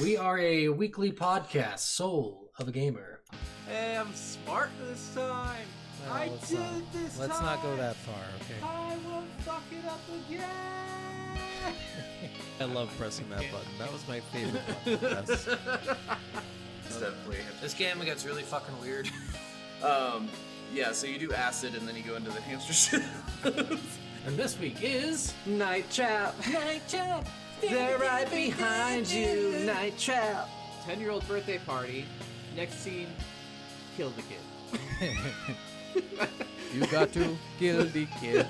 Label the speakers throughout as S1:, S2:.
S1: We are a weekly podcast, Soul of a Gamer.
S2: Hey, I'm smart this time. I did it this time.
S1: Let's not go that far, okay?
S2: I won't fuck it up again.
S3: I love pressing that button. That was my favorite button. That's
S4: definitely.
S1: This game gets really fucking weird.
S4: Yeah, so you do acid and then you go into the hamster shit.
S1: And this week is
S2: Night Trap.
S1: Night Trap.
S2: They're right behind you. Night Trap. 10-year-old birthday party. Next scene, kill the kid.
S3: you got to kill the kid.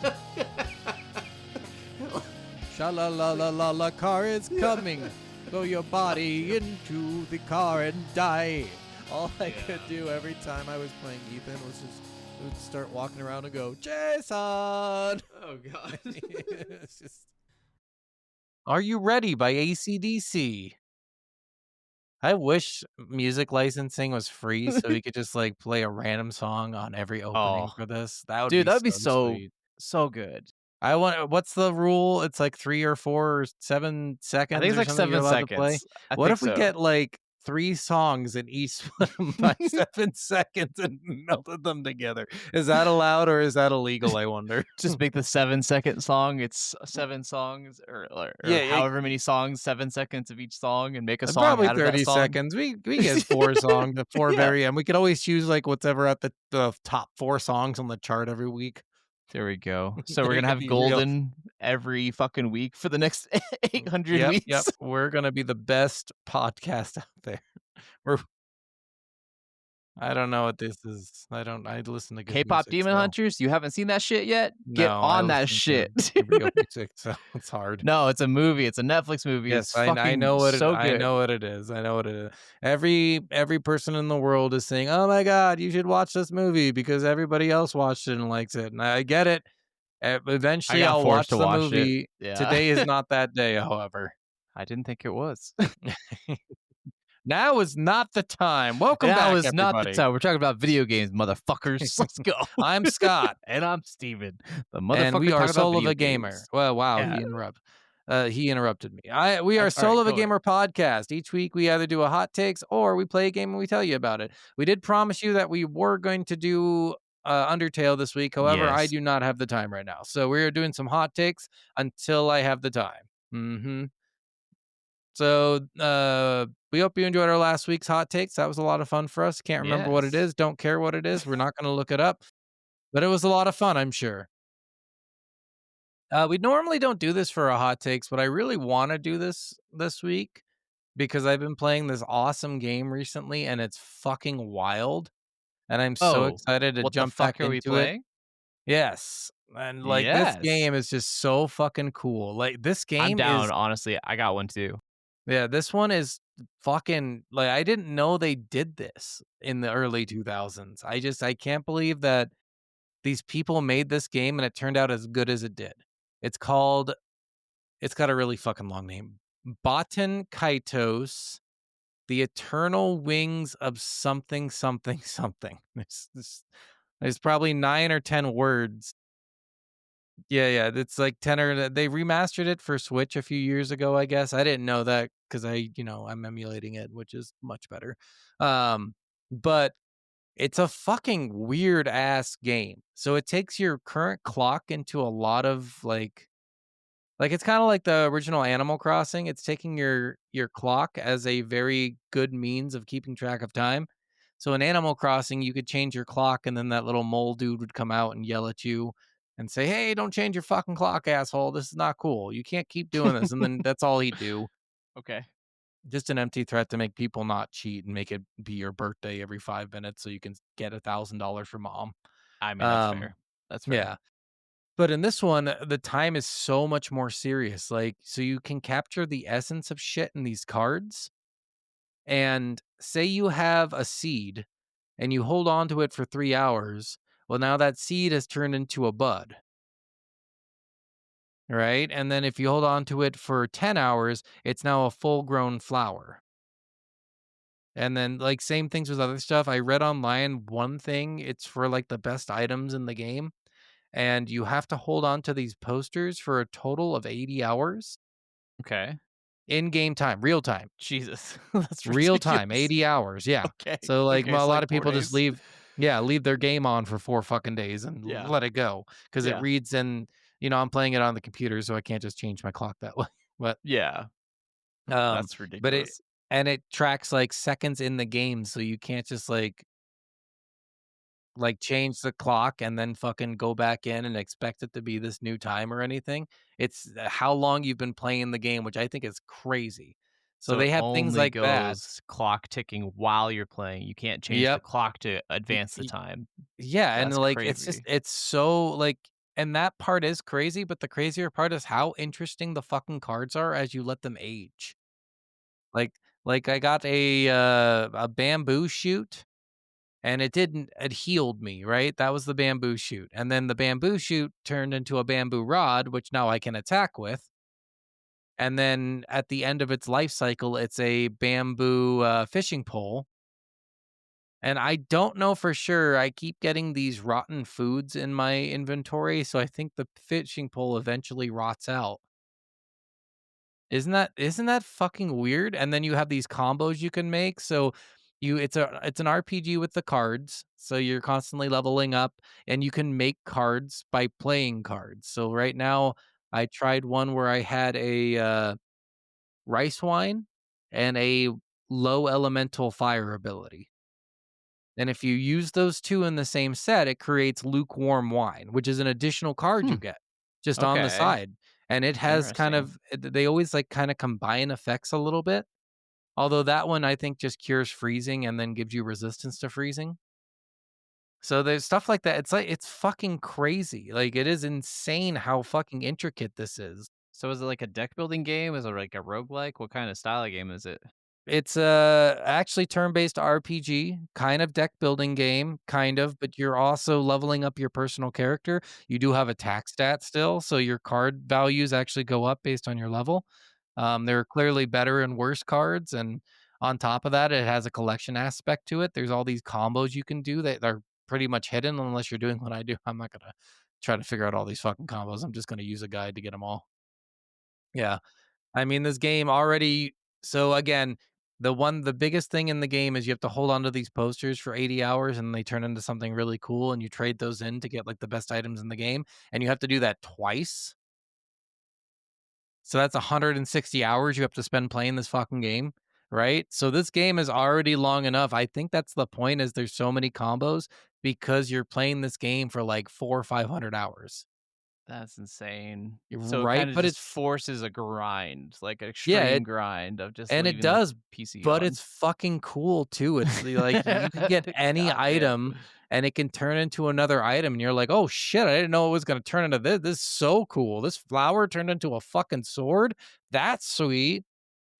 S3: Sha-la-la-la-la-la, car is coming. Throw your body into the car and die. All I could do every time I was playing Ethan was just would start walking around and go, Jason!
S2: Oh, God.
S3: It's just... Are You Ready by AC/DC? I wish music licensing was free so we could just like play a random song on every opening for this. That would
S5: Dude,
S3: be
S5: that'd be
S3: so sweet.
S5: so good.
S3: I want. What's the rule? It's like 3 or 4 or 7 seconds.
S5: I think it's
S3: or
S5: like
S3: something you're
S5: 7
S3: allowed to play?
S5: seconds.
S3: What if we get like 3 songs and each split them by 7 seconds and melted them together? Is that allowed or is that illegal? I wonder.
S5: Just make the 7-second song. It's 7 songs or
S3: Yeah,
S5: however many songs, 7 seconds of each song, and make a song
S3: Probably
S5: out of that
S3: 30
S5: song.
S3: seconds. We get 4 songs, the 4
S5: Yeah.
S3: very end. We could always choose like whatever at the top 4 songs on the chart every week.
S5: There we go. So
S3: Then
S5: we're
S3: it
S5: gonna
S3: could
S5: have
S3: be real.
S5: Golden every fucking week for the next 800 weeks.
S3: Yep. We're gonna be the best podcast out there. I don't know what this is. I listen to good
S5: K-pop
S3: music,
S5: Demon
S3: so.
S5: Hunters. You haven't seen that shit yet? Get
S3: No, I
S5: on that
S3: listen
S5: shit.
S3: to real music, so it's hard.
S5: No, it's a movie. It's a Netflix movie.
S3: Yes,
S5: It's
S3: I
S5: fucking
S3: know what
S5: so
S3: I
S5: good.
S3: know what it is. I know what it is. Every person in the world is saying, "Oh my God, you should watch this movie because everybody else watched it and likes it." And I get it. Eventually,
S5: I got
S3: I'll watch
S5: forced to
S3: the
S5: watch it.
S3: movie.
S5: Yeah.
S3: Today is not that day, however.
S5: I didn't think it was.
S3: Now is not the time. Welcome back,
S5: That was
S3: everybody.
S5: not the time. We're talking about video games, motherfuckers. Let's go.
S3: I'm Scott.
S5: And I'm Steven. The motherfucker
S3: And we are
S5: talking about
S3: Soul of
S5: video
S3: a Gamer.
S5: games.
S3: Well, wow,
S5: Yeah.
S3: he interrupted me. We are
S5: All
S3: Soul
S5: right,
S3: of a
S5: go
S3: Gamer podcast. Each week we either do a hot takes or we play a game and we tell you about it. We did promise you that we were going to do Undertale this week. However, I
S5: Yes.
S3: do not have the time right now. So we are doing some hot takes until I have the time. So we hope you enjoyed our last week's hot takes. That was a lot of fun for us. Can't remember what it
S5: Yes.
S3: is. Don't care what it is. We're not going to look it up. But it was a lot of fun, I'm sure. We normally don't do this for our hot takes, but I really want to do this week because I've been playing this awesome game recently and it's fucking wild. And I'm so excited to
S5: What
S3: jump
S5: the fuck
S3: back
S5: are we
S3: into
S5: playing?
S3: it. Yes. And like
S5: Yes.
S3: this game is just so fucking cool. Like this game
S5: I'm down,
S3: is
S5: honestly. I got one too.
S3: Yeah, this one is fucking like I didn't know they did this in the early 2000s. I can't believe that these people made this game and it turned out as good as it did. It's got a really fucking long name. Baten Kaitos, The Eternal Wings of something something something. There's probably 9 or 10 words. Yeah, it's like 10 or they remastered it for Switch a few years ago, I guess. I didn't know that because I'm emulating it, which is much better. But it's a fucking weird ass game. So it takes your current clock into a lot of like it's kind of like the original Animal Crossing. It's taking your clock as a very good means of keeping track of time. So in Animal Crossing, you could change your clock and then that little mole dude would come out and yell at you and say, "Hey, don't change your fucking clock, asshole. This is not cool. You can't keep doing this." And then that's all he'd do.
S5: Okay.
S3: Just an empty threat to make people not cheat and make it be your birthday every 5 minutes so you can get $1,000 from mom.
S5: I mean, that's fair. That's fair.
S3: Yeah. But in this one, the time is so much more serious. Like, so you can capture the essence of shit in these cards. And say you have a seed and you hold on to it for 3 hours. Well, now that seed has turned into a bud. Right? And then if you hold on to it for 10 hours, it's now a full-grown flower. And then like same things with other stuff. I read online one thing, it's for like the best items in the game. And you have to hold on to these posters for a total of 80 hours.
S5: Okay.
S3: In-game time, real time.
S5: Jesus, that's
S3: Real time,
S5: ridiculous.
S3: 80 hours, yeah.
S5: Okay.
S3: So, like,
S5: Okay,
S3: a
S5: so
S3: lot
S5: like
S3: of
S5: 4
S3: people just
S5: days.
S3: leave their game on for 4 fucking days and
S5: Yeah.
S3: let it go because it
S5: Yeah.
S3: reads and, I'm playing it on the computer, so I can't just change my clock that way. But,
S5: Yeah.
S3: um,
S5: That's
S3: but it
S5: ridiculous.
S3: and it tracks, like, seconds in the game, so you can't just, change the clock and then fucking go back in and expect it to be this new time or anything. It's how long you've been playing the game, which I think is crazy. So
S5: So it
S3: they have things
S5: only
S3: like that.
S5: goes clock ticking while you're playing. You can't change the
S3: Yep.
S5: clock to
S3: Y
S5: advance the
S3: y
S5: time.
S3: Yeah, and,
S5: That's
S3: like, it's just
S5: crazy.
S3: it's so, and that part is crazy, but the crazier part is how interesting the fucking cards are as you let them age. Like I got a bamboo shoot, and it healed me, right? That was the bamboo shoot, and then the bamboo shoot turned into a bamboo rod, which now I can attack with, and then at the end of its life cycle, it's a bamboo, fishing pole. And I don't know for sure. I keep getting these rotten foods in my inventory, so I think the fishing pole eventually rots out. Isn't that fucking weird? And then you have these combos you can make. So it's an RPG with the cards. So you're constantly leveling up and you can make cards by playing cards. So right now I tried one where I had a rice wine and a low elemental fire ability. And if you use those 2 in the same set, it creates lukewarm wine, which is an additional card
S5: Hmm.
S3: you get just on the
S5: Okay.
S3: side. And it has kind
S5: Interesting.
S3: of they always, kinda combine effects a little bit. Although that one, I think, just cures freezing and then gives you resistance to freezing. So there's stuff like that. It's fucking crazy. Like, it is insane how fucking intricate this is.
S5: So is it like a deck building game? Is it like a roguelike? What kind of style of game is it?
S3: It's actually turn-based RPG, kind of deck building game, kind of, but you're also leveling up your personal character. You do have attack stat still, so your card values actually go up based on your level. There are clearly better and worse cards, and on top of that, it has a collection aspect to it. There's all these combos you can do that are pretty much hidden unless you're doing what I do. I'm not gonna try to figure out all these fucking combos. I'm just gonna use a guide to get them all. Yeah. I mean, this game already so again, the biggest thing in the game is you have to hold on to these posters for 80 hours and they turn into something really cool and you trade those in to get like the best items in the game and you have to do that twice. So that's 160 hours you have to spend playing this fucking game, right? So this game is already long enough. I think that's the point is there's so many combos because you're playing this game for like 4 or 500 hours.
S5: That's insane. So it
S3: Right?
S5: kind of
S3: But
S5: just
S3: it's
S5: forces a grind, like an
S3: yeah,
S5: extreme grind of just
S3: and it
S5: leaving the
S3: does,
S5: PC
S3: but
S5: on.
S3: it's fucking cool too. It's like you can get any
S5: God damn.
S3: item and it can turn into another item and you're like, "Oh shit, I didn't know it was going to turn into this. This is so cool. This flower turned into a fucking sword. That's sweet."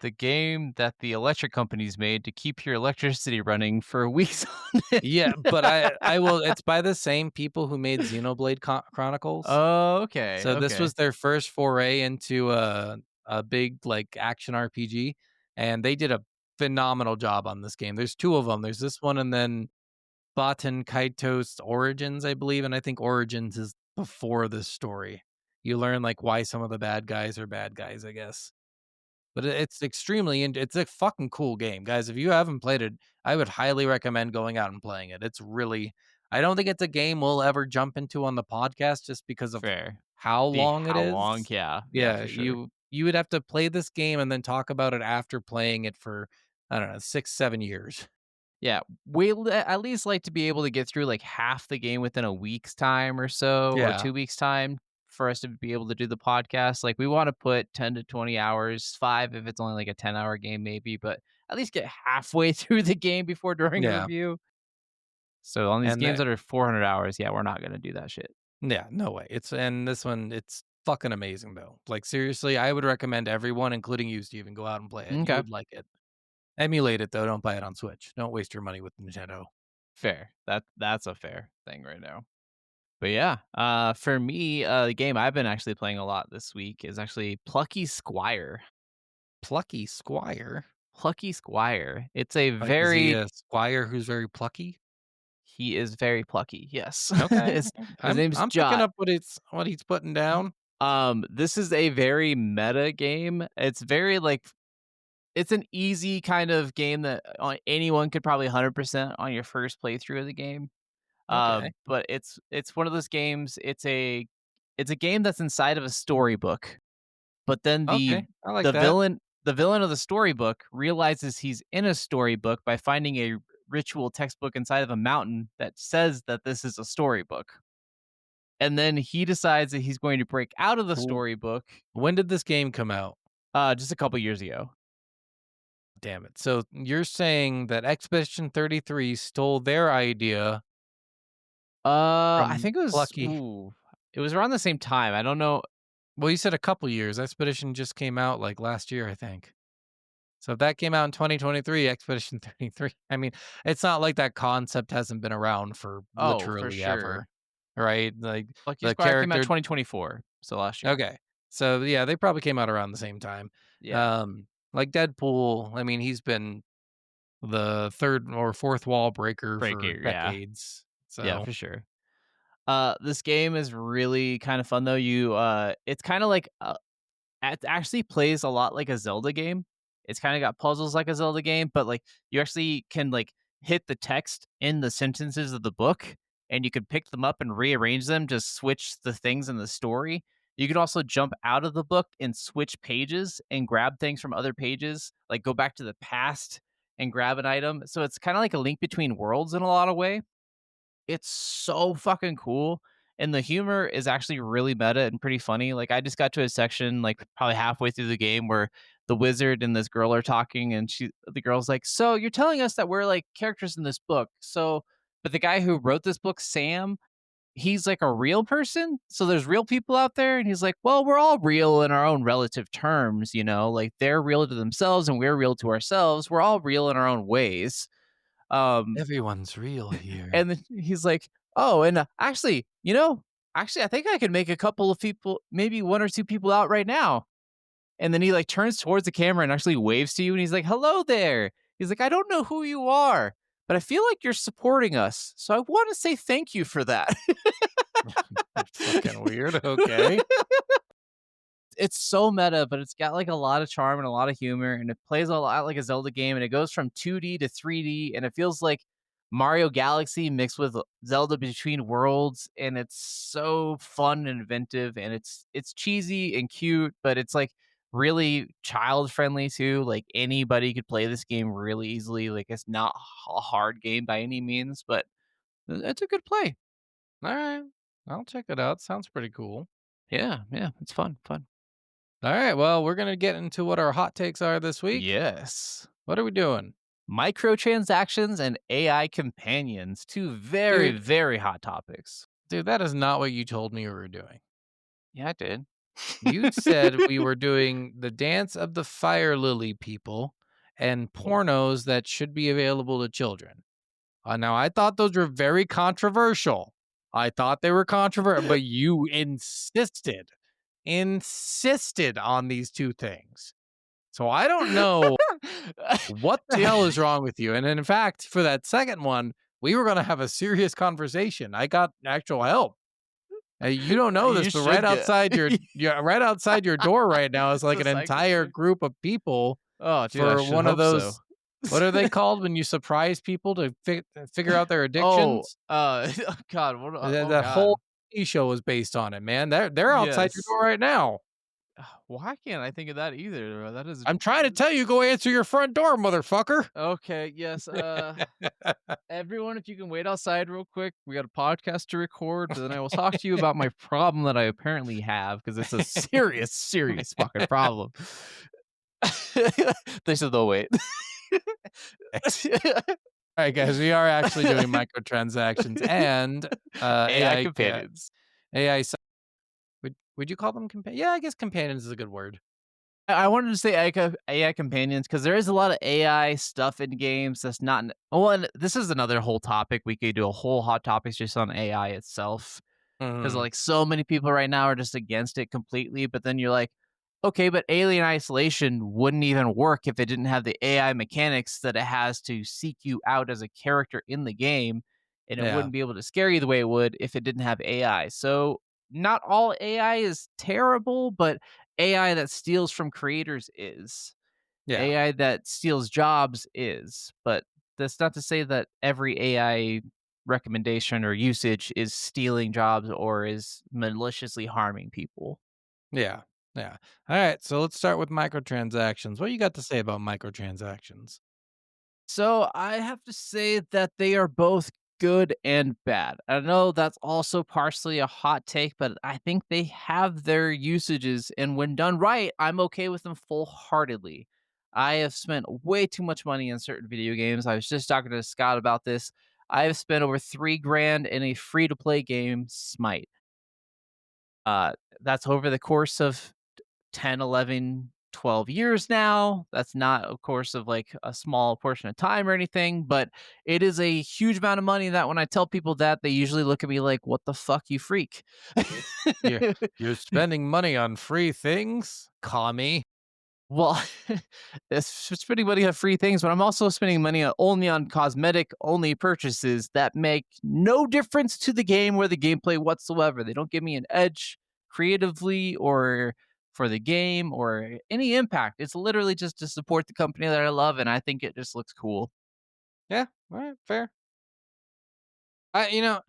S5: The game that the electric companies made to keep your electricity running for weeks on end.
S3: Yeah, but I will it's by the same people who made Xenoblade Chronicles.
S5: Oh, okay,
S3: So this
S5: okay.
S3: was their first foray into a big like action RPG and they did a phenomenal job on this game. There's 2 of them. There's this one and then Baten Kaitos Origins, I believe, and I think Origins is before this story. You learn like why some of the bad guys are bad guys, I guess. But it's extremely it's a fucking cool game, guys. If you haven't played it, I would highly recommend going out and playing it. It's really I don't think it's a game we'll ever jump into on the podcast just because of
S5: Fair.
S3: how
S5: The
S3: long it
S5: how long?
S3: is.
S5: Yeah, yeah,
S3: Yeah,
S5: for sure.
S3: you would have to play this game and then talk about it after playing it for I don't know, 6, 7 years.
S5: Yeah, at least like to be able to get through like half the game within a week's time or so, or
S3: Yeah.
S5: 2 weeks time for us to be able to do the podcast. Like we want to put 10 to 20 hours, 5 if it's only like a 10-hour game maybe, but at least get halfway through the game before during a
S3: Yeah.
S5: review. So on these
S3: And
S5: games
S3: that
S5: that are 400 hours, yeah, we're not going to do that shit.
S3: Yeah, no way. And this one, it's fucking amazing though. Like seriously, I would recommend everyone, including you, Steven, go out and play it. You
S5: Okay.
S3: would like it. Emulate it though. Don't buy it on Switch. Don't waste your money with Nintendo.
S5: Fair. That's a fair thing right now. But yeah, for me, the game I've been actually playing a lot this week is actually Plucky Squire.
S3: Plucky Squire.
S5: Plucky Squire. It's a
S3: Like, is he
S5: very
S3: a squire who's very plucky?
S5: he is very plucky. Yes.
S3: Okay.
S5: his, his name's
S3: I'm picking
S5: Jot.
S3: up what he's putting down.
S5: This is a very meta game. It's very like it's an easy kind of game that anyone could probably 100% on your first playthrough of the game.
S3: Okay.
S5: But it's one of those games. It's a game that's inside of a storybook. But then
S3: Okay. I like
S5: the
S3: that.
S5: villain of the storybook realizes he's in a storybook by finding a ritual textbook inside of a mountain that says that this is a storybook. And then he decides that he's going to break out of the
S3: W-
S5: storybook
S3: When did this game come out?
S5: just a couple years ago.
S3: Damn it. So you're saying that Expedition 33 stole their idea
S5: I
S3: from
S5: think
S3: Plucky.
S5: it was around the same time. I don't know.
S3: Well, you said a couple years. Expedition just came out like last year, I think. So if that came out in 2023, Expedition 33, I mean, it's not like that concept hasn't been around for
S5: Oh, for
S3: literally ever,
S5: sure.
S3: right? Like
S5: Lucky
S3: the
S5: Squire came out
S3: character.
S5: 2024, so last year.
S3: Okay. So yeah, they probably came out around the same time.
S5: Yeah,
S3: Um, like Deadpool, I mean, he's been the third or fourth wall breaker for
S5: Breaker. Yeah,
S3: decades.
S5: yeah,
S3: So
S5: for sure. This game is really kind of fun though. It's kind of like it actually plays a lot like a Zelda game. It's kind of got puzzles like a Zelda game, but like you actually can like hit the text in the sentences of the book and you can pick them up and rearrange them to switch the things in the story. You can also jump out of the book and switch pages and grab things from other pages, like go back to the past and grab an item. So it's kind of like a link between worlds in a lot of way. It's so fucking cool, and the humor is actually really meta and pretty funny. Like, I just got to a section, like, probably halfway through the game where the wizard and this girl are talking, and the girl's like, "So you're telling us that we're, like, characters in this book, so but the guy who wrote this book, Sam, he's, like, a real person? So there's real people out there?" And he's like, "Well, we're all real in our own relative terms, you know? Like, they're real to themselves, and we're real to ourselves. We're all real in our own ways." Um
S3: everyone's real here.
S5: and then he's like, "Oh, and actually, I think I can make a couple of people, maybe one or two people out right now." And then he like turns towards the camera and actually waves to you, and he's like, "Hello there." He's like, "I don't know who you are, but I feel like you're supporting us, so I want to say thank you for that."
S3: Fucking weird. Okay.
S5: It's so meta, but it's got like a lot of charm and a lot of humor, and it plays a lot like a Zelda game, and it goes from 2D to 3D, and it feels like Mario Galaxy mixed with Zelda Between Worlds, and it's so fun and inventive, and it's cheesy and cute, but it's like really child friendly too. Like anybody could play this game really easily. Like it's not a hard game by any means, but it's a good play.
S3: All right. I'll check it out. Sounds pretty cool.
S5: Yeah, yeah, it's fun, fun.
S3: All right. Well, we're going to get into what our hot takes are this week.
S5: Yes.
S3: What are we doing?
S5: Microtransactions and AI companions, two very,
S3: Dude.
S5: very hot topics.
S3: Dude, that is not what you told me we were doing.
S5: Yeah, I did.
S3: You said we were doing the dance of the fire lily people and pornos that should be available to children. Now, I thought those were very controversial. I thought they were controversial, but you insisted on these two things. So I don't know what the hell is wrong with you. And in fact, for that second one, we were going to have a serious conversation. I got actual help. You don't know this,
S5: You
S3: but
S5: should
S3: right
S5: get-
S3: outside your door right now is like an
S5: The
S3: entire
S5: psychic-
S3: group of people
S5: Oh, dude, I
S3: for
S5: should
S3: one of
S5: hope
S3: those.
S5: so.
S3: What are they called when you surprise people to figure out their
S5: Oh,
S3: addictions?
S5: oh God, what?
S3: The whole TV show is based on it, man. They're outside your
S5: Yes.
S3: door right now.
S5: Why can't I think of that either? That is.
S3: I'm trying to tell you, go answer your front door, motherfucker.
S5: Okay. Yes. Everyone, if you can wait outside real quick, we got a podcast to record. But then I will talk to you about my problem that I apparently have because it's a serious, serious fucking problem. They said they'll wait.
S3: All right, guys, we are actually doing microtransactions and
S5: AI companions.
S3: AI. Would you call them companions? Yeah, I guess companions is a good word.
S5: I wanted to say AI companions because there is a lot of AI stuff in games that's not. Oh, and this is another whole topic. We could do a whole hot topics just on AI itself because like so many people right now are just against it completely. But then you're like, okay, but Alien Isolation wouldn't even work if it didn't have the AI mechanics that it has to seek you out as a character in the game, and it
S3: Yeah.
S5: wouldn't be able to scare you the way it would if it didn't have AI. So not all AI is terrible, but AI that steals from creators is.
S3: Yeah.
S5: AI that steals jobs is. But that's not to say that every AI recommendation or usage is stealing jobs or is maliciously harming people.
S3: Yeah. Yeah. All right. So let's start with microtransactions. What you got to say about microtransactions?
S5: So I have to say that they are both good and bad. I know that's also partially a hot take, but I think they have their usages, and when done right, I'm okay with them full heartedly. I have spent way too much money in certain video games. I was just talking to Scott about this. I have spent over 3 grand in a free to play game, Smite. Uh, that's over the course of 10, 11, 12 years now. That's not, of course, of like a small portion of time or anything, but it is a huge amount of money that when I tell people that, they usually look at me like, what the fuck, you freak?
S3: You're you're spending money on free things, commie.
S5: Well, it's spending money on free things, but I'm also spending money only on cosmetic only purchases that make no difference to the game or the gameplay whatsoever. They don't give me an edge creatively or for the game or any impact. It's literally just to support the company that I love, and I think it just looks cool.
S3: Yeah. All right. Fair. You know,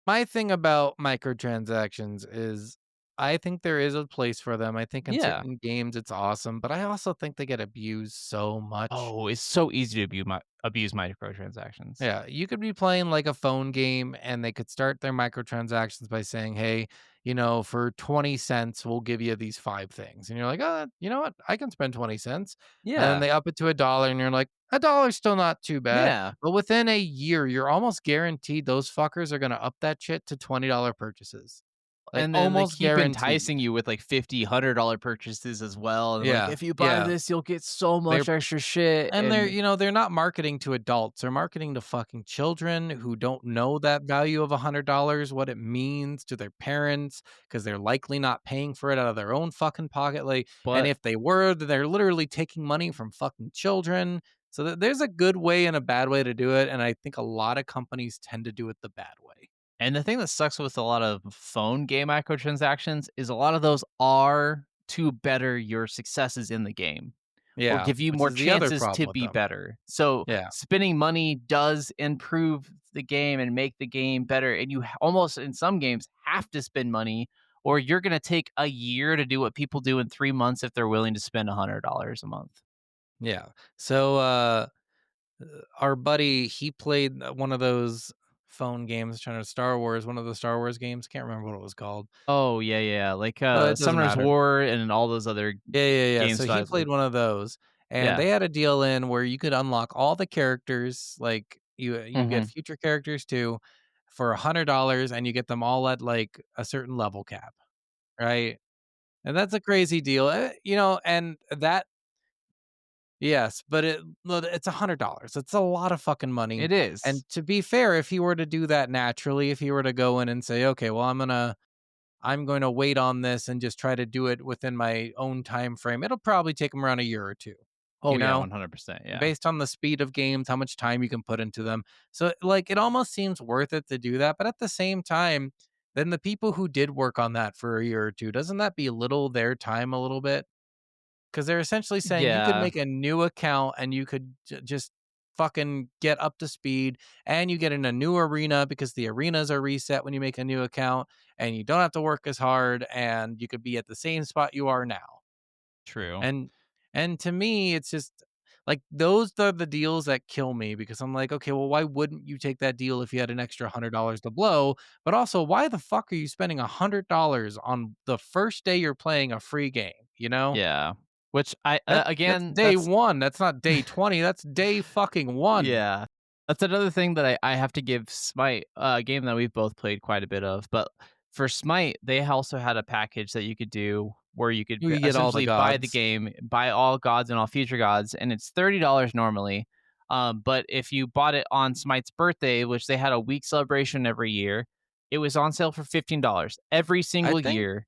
S3: my thing about microtransactions is I think there is a place for them. I think in
S5: Yeah.
S3: certain games it's awesome, but I also think they get abused so much.
S5: Oh, it's so easy to abuse microtransactions.
S3: Yeah, you could be playing like a phone game and they could start their microtransactions by saying, "Hey, for 20 cents, we'll give you these 5 things." And you're like, "Oh, you know what? I can spend 20 cents." And then
S5: Yeah.
S3: they up it to $1 and you're like, "A dollar's still not too bad."
S5: Yeah.
S3: But within a year, you're almost guaranteed those fuckers are going to up that shit to $20 purchases. Like
S5: And then they
S3: almost
S5: keep
S3: guaranteed.
S5: enticing you with like 50, $100 purchases as well. And like,
S3: Yeah.
S5: if you buy
S3: Yeah.
S5: this, you'll get so
S3: They're
S5: much extra shit.
S3: And they're,
S5: And
S3: you know, they're not marketing to adults. They're marketing to fucking children who don't know that value of $100, what it means to their parents, because they're likely not paying for it out of their own fucking pocket. Like, and
S5: but
S3: if they were, they're literally taking money from fucking children. So there's a good way and a bad way to do it. And I think a lot of companies tend to do it the bad way.
S5: and the thing that sucks with a lot of phone game microtransactions is a lot of those are to better your successes in the game or
S3: Yeah.
S5: give you
S3: Which
S5: more
S3: is the other
S5: chances
S3: problem
S5: to
S3: with
S5: be
S3: them.
S5: better. So
S3: Yeah.
S5: spending money does improve the game and make the game better. And you almost in some games have to spend money or you're going to take a year to do what people do in 3 months if they're willing to spend $100 a month.
S3: Yeah. So, our buddy, he played one of those phone games trying to Star Wars, one of the Star Wars games. Can't remember what it was called.
S5: Oh, yeah, yeah, like,
S3: It doesn't
S5: Summoner's
S3: matter.
S5: War and all those other
S3: Yeah, yeah, yeah.
S5: game
S3: So he
S5: styles,
S3: played one of those, and
S5: yeah,
S3: they had a deal in where you could unlock all the characters, like you get
S5: mhm.
S3: future characters too, for $100, and you get them all at like a certain level cap, right? And that's a crazy deal, and that yes, but it's $100. It's a lot of fucking money.
S5: It is.
S3: And to be fair, if he were to do that naturally, if he were to go in and say, okay, well, I'm going to wait on this and just try to do it within my own time frame, it'll probably take him around a year or two,
S5: Oh,
S3: you
S5: yeah,
S3: know,
S5: 100%, yeah.
S3: based on the speed of games, how much time you can put into them. So, like, it almost seems worth it to do that. But at the same time, then the people who did work on that for a year or two, doesn't that belittle their time a little bit? Because they're essentially saying you could
S5: Yeah,
S3: make a new account and you could just fucking get up to speed and you get in a new arena because the arenas are reset when you make a new account and you don't have to work as hard and you could be at the same spot you are now.
S5: true.
S3: And to me, it's just like those are the deals that kill me because I'm like, okay, well, why wouldn't you take that deal if you had an extra $100 to blow? But also, why the fuck are you spending $100 on the first day you're playing a free game? You know?
S5: Yeah. Which I
S3: That's
S5: again,
S3: day
S5: that's
S3: 1, that's not day 20, that's day fucking 1.
S5: yeah. That's another thing that I have to give Smite, a game that we've both played quite a bit of, but for Smite, they also had a package that you could do where you could
S3: You get all the
S5: essentially buy the
S3: gods.
S5: game, buy all gods and all future gods, and it's $30 normally. But if you bought it on Smite's birthday, which they had a week celebration every year, it was on sale for $15 every
S3: I
S5: single
S3: think
S5: year.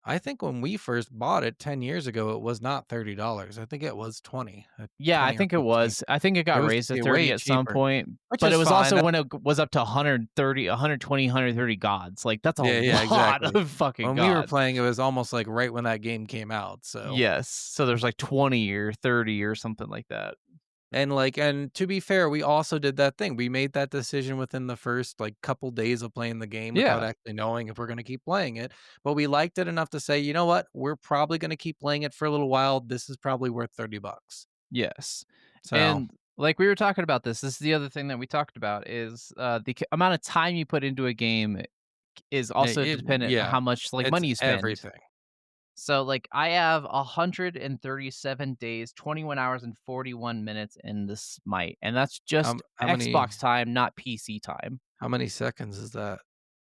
S3: I think when we first bought it 10 years ago, it was not $30. I think it was 20,
S5: Yeah, I
S3: 20 or
S5: think it
S3: 15.
S5: was. I think it
S3: It
S5: got
S3: was
S5: raised to 30
S3: way
S5: at some
S3: cheaper,
S5: point,
S3: which
S5: but it
S3: is
S5: was
S3: fine.
S5: also when it was up to 130, 120, 130 gods. Like that's a
S3: Yeah,
S5: lot
S3: exactly.
S5: of fucking
S3: When we were
S5: gods.
S3: playing, it was almost like right when that game came out. So,
S5: Yes. So there's like 20 or 30 or something like that.
S3: and to be fair, we also did that thing. We made that decision within the first like couple days of playing the game without
S5: Yeah.
S3: actually knowing if we're going to keep playing it. But we liked it enough to say, you know what? We're probably going to keep playing it for a little while. This is probably worth $30.
S5: Yes.
S3: So,
S5: And like we were talking about this is the other thing that we talked about is amount of time you put into a game is also dependent on
S3: yeah,
S5: how much like
S3: it's
S5: money you spend.
S3: everything.
S5: So like I have 137 days, 21 hours and 41 minutes in this Smite, and that's just
S3: How many
S5: Xbox time, not PC time.
S3: how many seconds is that?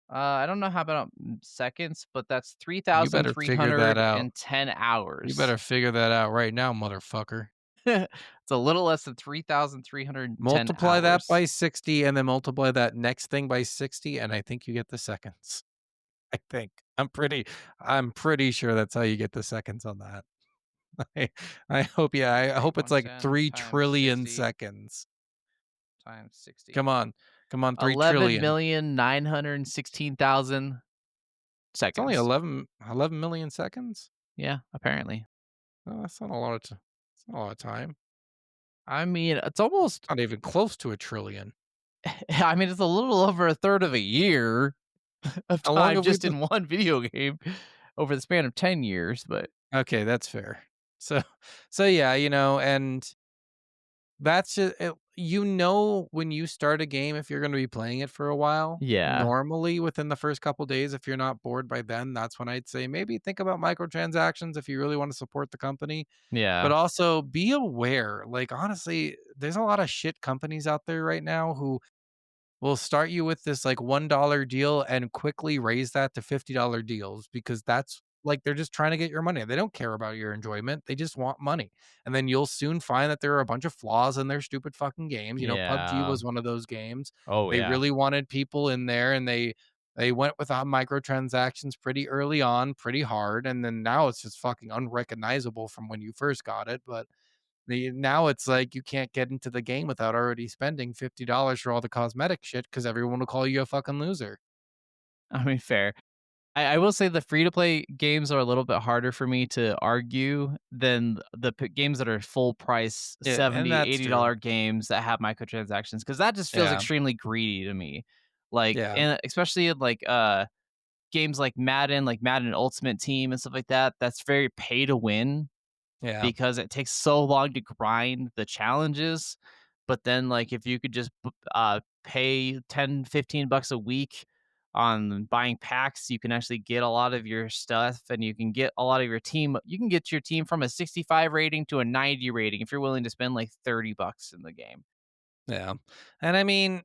S5: I don't know how about seconds, but that's
S3: You better figure that out.
S5: 3,310
S3: You
S5: hours.
S3: better figure that out right now, motherfucker.
S5: It's a little less than 3,310
S3: Multiply that
S5: hours.
S3: by 60 and then multiply that next thing by 60 and I think you get the seconds. I think. I'm pretty sure that's how you get the seconds on that. I I hope I hope it's like
S5: 110
S3: 3
S5: times
S3: trillion
S5: 60
S3: seconds.
S5: times 60.
S3: Come on. Come on, 3 trillion.
S5: 11,916,000
S3: It's only
S5: seconds.
S3: 11 million seconds?
S5: Yeah, apparently.
S3: Oh, that's not a lot of it's not a lot of time.
S5: I mean, it's almost
S3: Not even close to a trillion.
S5: I mean, it's a little over a third of a year of
S3: How long
S5: time
S3: have we
S5: just
S3: been
S5: in one video game over the span of 10 years, but
S3: Okay, that's fair. So so yeah, and that's just when you start a game if you're gonna be playing it for a while,
S5: yeah.
S3: normally within the first couple days, if you're not bored by then, that's when I'd say maybe think about microtransactions if you really wanna support the company, but
S5: Yeah.
S3: also be aware, like, honestly, there's a lot of shit companies out there right now who will start you with this like $1 deal and quickly raise that to $50 deals because that's like they're just trying to get your money. They don't care about your enjoyment. They just want money. And then you'll soon find that there are a bunch of flaws in their stupid fucking games. PUBG
S5: Yeah.
S3: was one of those games.
S5: Oh,
S3: They
S5: yeah.
S3: really wanted people in there and they went without microtransactions pretty early on, pretty hard, and then now it's just fucking unrecognizable from when you first got it, but now it's like you can't get into the game without already spending $50 for all the cosmetic shit because everyone will call you a fucking loser.
S5: I mean, fair. I will say the free to play games are a little bit harder for me to argue than the games that are full price
S3: Yeah, and
S5: 70,
S3: that's true.
S5: $80 games that have microtransactions because that just feels
S3: Yeah,
S5: extremely greedy to me. Like,
S3: yeah,
S5: and especially in like games like Madden Ultimate Team and stuff like that, that's very pay to win
S3: yeah,
S5: because it takes so long to grind the challenges. But then, like, if you could just pay 10, $15 a week on buying packs, you can actually get a lot of your stuff and you can get a lot of your team. You can get your team from a 65 rating to a 90 rating if you're willing to spend like $30 in the game.
S3: yeah. And I mean,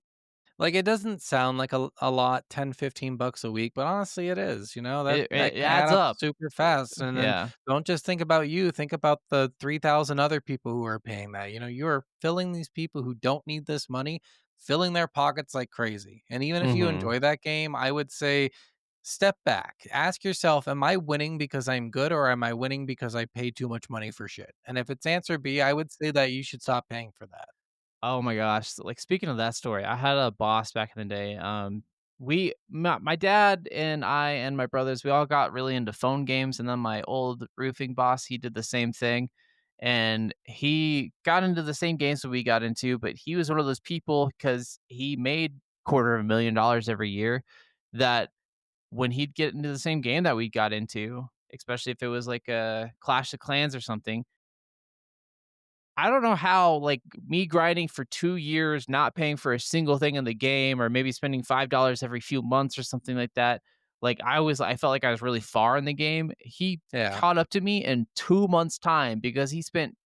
S3: like, it doesn't sound like a lot, 10, $15 a week, but honestly it is, that
S5: It
S3: can add
S5: adds
S3: up
S5: up.
S3: super fast. And then
S5: Yeah.
S3: don't just think about you, think about the 3,000 other people who are paying that. You are filling these people who don't need this money, filling their pockets like crazy. And even if you
S5: Hmm.
S3: enjoy that game, I would say step back. Ask yourself, am I winning because I'm good or am I winning because I pay too much money for shit? And if it's answer B, I would say that you should stop paying for that.
S5: Oh my gosh. Like speaking of that story, I had a boss back in the day. My dad and I and my brothers, we all got really into phone games. And then my old roofing boss, he did the same thing. And he got into the same games that we got into, but he was one of those people because he made $250,000 every year that when he'd get into the same game that we got into, especially if it was like a Clash of Clans or something, I don't know how, like, me grinding for 2 years, not paying for a single thing in the game, or maybe spending $5 every few months or something like that. Like, I felt like I was really far in the game. He
S3: Yeah.
S5: caught up to me in 2 months' time because he spent,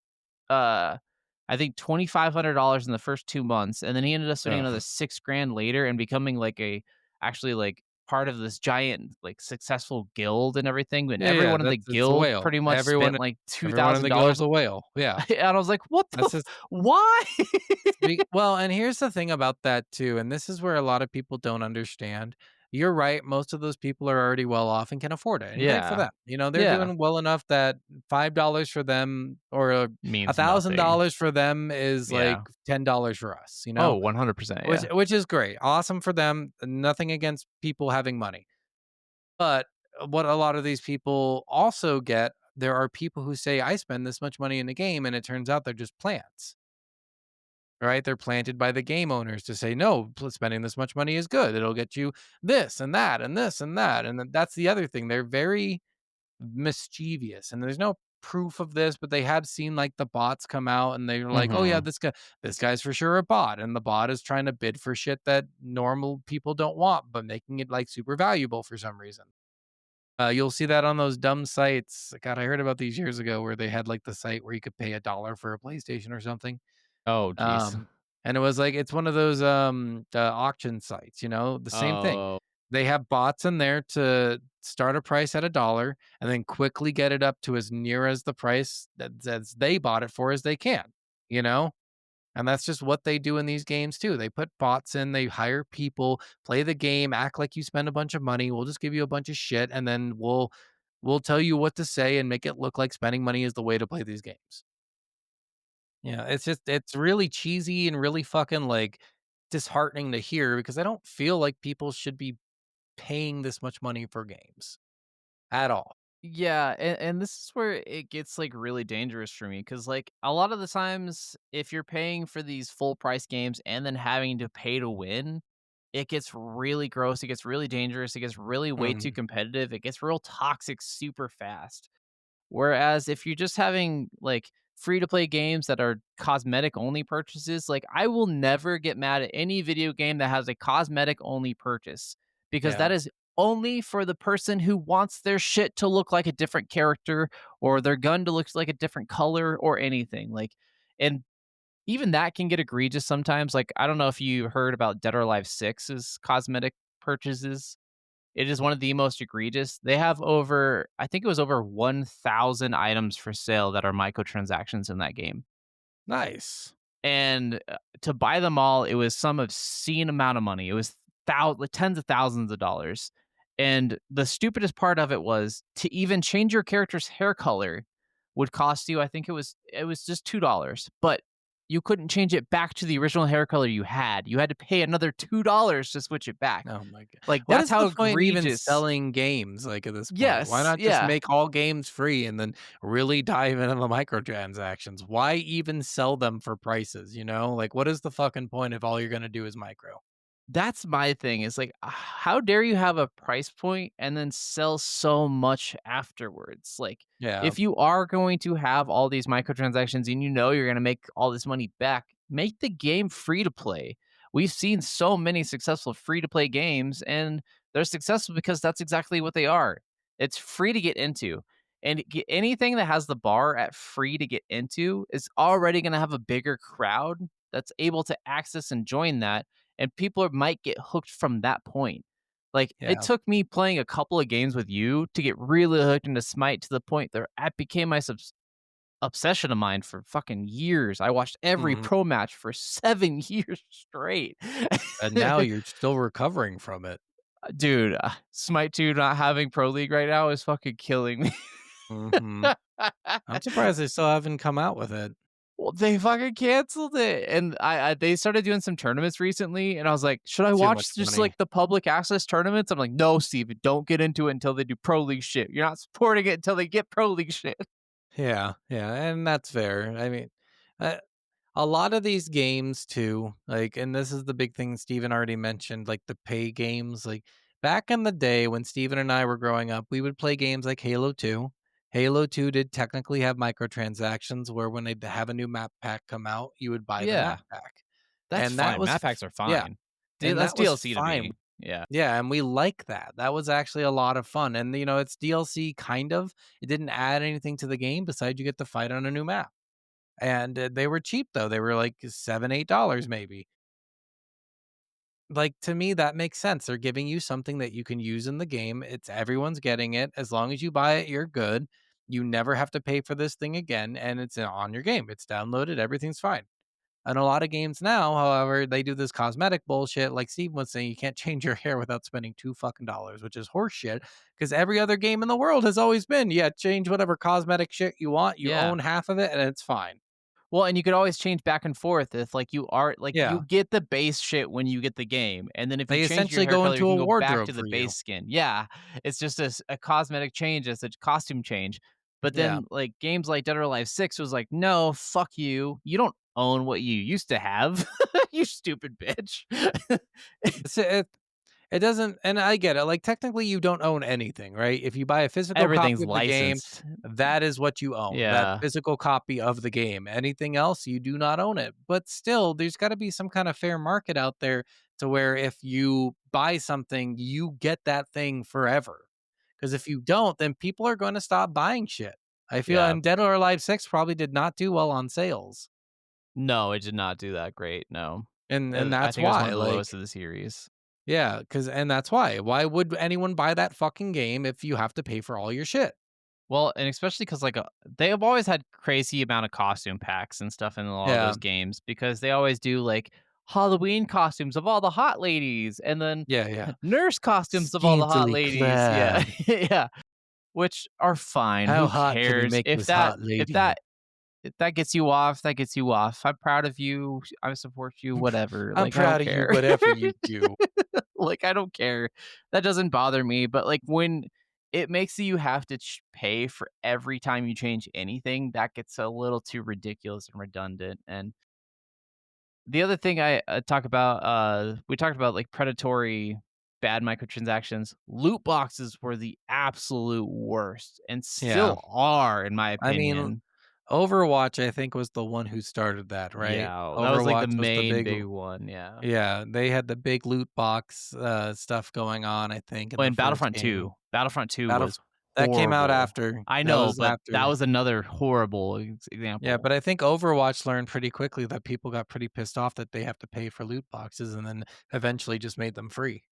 S5: uh, I think $2,500 in the first 2 months, and then he ended up spending another
S3: Ugh.
S5: 6 grand later and becoming like actually, like, part of this giant, like, successful guild and everything, and
S3: Yeah, yeah,
S5: everyone in the
S3: it's a
S5: guild
S3: whale.
S5: pretty much spent,
S3: Everyone
S5: like,
S3: everyone in the guild is
S5: $2,000.
S3: a whale. Yeah.
S5: And I was like, "What the
S3: That's
S5: f
S3: just
S5: why?"
S3: well, and here's the thing about that too, and this is where a lot of people don't understand. you're right. Most of those people are already well off and can afford it, and great for
S5: Yeah.
S3: them. They're
S5: Yeah.
S3: doing well enough that $5 for them or a
S5: Means nothing.
S3: $1,000 for them is like
S5: Yeah.
S3: $10 for us.
S5: Oh, 100%. Yeah.
S3: Which is great. Awesome for them. Nothing against people having money. But what a lot of these people also get, there are people who say, I spend this much money in the game, and it turns out they're just plants, right? They're planted by the game owners to say, no, spending this much money is good. It'll get you this and that and this and that. And that's the other thing. They're very mischievous, and there's no proof of this, but they have seen like the bots come out and they're like, oh yeah,
S5: Mhm.
S3: this guy's for sure a bot, and the bot is trying to bid for shit that normal people don't want, but making it like super valuable for some reason. You'll see that on those dumb sites. God, I heard about these years ago where they had like the site where you could pay $1 for a PlayStation or something.
S5: Oh, jeez.
S3: Um, and it was like it's one of those auction sites, the same thing.
S5: Oh.
S3: They have bots in there to start a price at $1 and then quickly get it up to as near as the price that as they bought it for as they can, you know? And that's just what they do in these games too. They put bots in, they hire people, play the game, act like you spend a bunch of money. We'll just give you a bunch of shit, and then we'll tell you what to say and make it look like spending money is the way to play these games. Yeah, it's really cheesy and really fucking like disheartening to hear because I don't feel like people should be paying this much money for games at all.
S5: Yeah, and this is where it gets like really dangerous for me because like a lot of the times if you're paying for these full price games and then having to pay to win, it gets really gross, it gets really dangerous, it gets really way too
S3: Mhm.
S5: competitive, it gets real toxic super fast. Whereas if you're just having like free to play games that are cosmetic only purchases, like I will never get mad at any video game that has a cosmetic only purchase because
S3: Yeah.
S5: that is only for the person who wants their shit to look like a different character or their gun to look like a different color or anything. Like, and even that can get egregious sometimes. Like, I don't know if you heard about Dead or Alive 6's cosmetic purchases. It is one of the most egregious. They have over I think it was over 1,000 items for sale that are microtransactions in that game.
S3: Nice.
S5: And, to buy them all, it was some obscene amount of money. It was like tens of thousands of dollars. And the stupidest part of it was to even change your character's hair color would cost you, I think it was just $2, but you couldn't change it back to the original hair color you had. You had to pay another $2 to switch it back.
S3: Oh my god.
S5: Like,
S3: What
S5: that's
S3: is
S5: how
S3: the point in even
S5: egregious.
S3: selling games like at this point? Why
S5: Yes,
S3: not just
S5: yeah.
S3: make all games free and then really dive into the microtransactions? Why even sell them for prices, Like what is the fucking point if all you're going to do is micro?
S5: That's my thing is like, how dare you have a price point and then sell so much afterwards? Like,
S3: Yeah.
S5: if you are going to have all these microtransactions and you know you're going to make all this money back, make the game free to play. We've seen so many successful free to play games, and they're successful because that's exactly what they are. It's free to get into. And anything that has the bar at free to get into is already going to have a bigger crowd that's able to access and join that, and might get hooked from that point. Like it
S3: Yeah.
S5: took me playing a couple of games with you to get really hooked into Smite to the point that it became my obsession of mine for fucking years. I watched every
S3: Mhm.
S5: pro match for 7 years straight.
S3: And now you're still recovering from it.
S5: Dude, Smite 2 not having Pro League right now is fucking killing me.
S3: Mhm. I'm surprised they still haven't come out with it.
S5: Well, they fucking canceled it, and I they started doing some tournaments recently, and I was like, "Should I
S3: Too much
S5: watch just,
S3: money.
S5: like, the public access tournaments?" I'm like, "No, Steven, don't get into it until they do Pro League shit. You're not supporting it until they get Pro League shit."
S3: Yeah, yeah, and that's fair. I mean, uh, a lot of these games too, like, and this is the big thing Steven already mentioned, like the pay games. Like back in the day when Steven and I were growing up, we would play games like Halo 2. Halo 2 did technically have microtransactions where when they'd have a new map pack come out, you would buy the
S5: Yeah,
S3: map pack.
S5: that's
S3: And that
S5: fine.
S3: was
S5: Map packs are
S3: yeah,
S5: fine.
S3: and
S5: That's
S3: that was
S5: DLC to
S3: fine.
S5: me. Yeah.
S3: Yeah, and we like that. That was actually a lot of fun. And it's DLC kind of. It didn't add anything to the game besides you get to fight on a new map. And they were cheap though. They were like $7, $8 maybe. Like to me that makes sense. They're giving you something that you can use in the game. It's everyone's getting it. As long as you buy it, you're good. You never have to pay for this thing again and it's on your game. It's downloaded, everything's fine. And a lot of games now, however, they do this cosmetic bullshit. Like Steve was saying, you can't change your hair without spending $2 fucking, which is horseshit. Because every other game in the world has always been, yeah, change whatever cosmetic shit you want. You
S5: Yeah.
S3: own half of it, and it's fine.
S5: Well, and you could always change back and forth if like you are like you
S3: Yeah,
S5: get the base shit when you get the game, and then if you
S3: they
S5: change your
S3: essentially
S5: hair
S3: go
S5: color, you
S3: into
S5: can
S3: a
S5: go back
S3: wardrobe
S5: to the
S3: for you.
S5: base skin. Yeah, it's just a cosmetic change, it's a costume change. But
S3: Yeah.
S5: then like games like Dead or Alive 6 was like, no, fuck you. You don't own what you used to have, you stupid bitch.
S3: It doesn't, and I get it. Like technically, you don't own anything, right? If you buy a physical copy
S5: Everything's
S3: of the game,
S5: licensed.
S3: that is what you own. That
S5: Yeah.
S3: physical copy of the game. Anything else, you do not own it. But still, there's got to be some kind of fair market out there to where if you buy something, you get that thing forever. Because if you don't, then people are going to stop buying shit. I feel,
S5: Yeah.
S3: and Dead or Alive 6 probably did not do well on sales.
S5: No, it did not do that great. No.
S3: And
S5: I
S3: that's
S5: think it was one
S3: why,
S5: of the lowest
S3: like,
S5: of the series.
S3: yeah, because and that's why. Why would anyone buy that fucking game if you have to pay for all your shit?
S5: Well, and especially because like they have always had crazy amount of costume packs and stuff in a lot of
S3: Yeah,
S5: those games because they always do like Halloween costumes of all the hot ladies and then
S3: yeah, yeah.
S5: nurse costumes of all the hot
S3: Scantily
S5: ladies. Yeah.
S3: clad.
S5: Yeah. Which are fine.
S3: How
S5: Who
S3: hot can we
S5: cares?
S3: make this hot lady?
S5: If that gets you off, that gets you off. I'm proud of you. I support you, whatever.
S3: I'm
S5: Like I don't
S3: proud of you,
S5: care.
S3: whatever you do.
S5: Like I don't care. That doesn't bother me, but like when it makes you have to pay for every time you change anything, that gets a little too ridiculous and redundant. And the other thing I talk about, we talked about like predatory bad microtransactions. Loot boxes were the absolute worst and
S3: Yeah.
S5: still are, in my
S3: I mean,
S5: opinion.
S3: Overwatch, I think, was the one who started that, right?
S5: Yeah, that was like the
S3: Overwatch was the
S5: main
S3: big,
S5: big one. Yeah.
S3: yeah, they had the big loot box stuff going on, I think, in
S5: Well,
S3: the
S5: and
S3: first game.
S5: Battlefront 2
S3: Battle
S5: was
S3: that came out
S5: horrible.
S3: after.
S5: I
S3: That
S5: know,
S3: was
S5: but that
S3: after.
S5: was another horrible
S3: Yeah,
S5: example.
S3: but I think Overwatch learned pretty quickly that people got pretty pissed off that they have to pay for loot boxes and then eventually just made them free.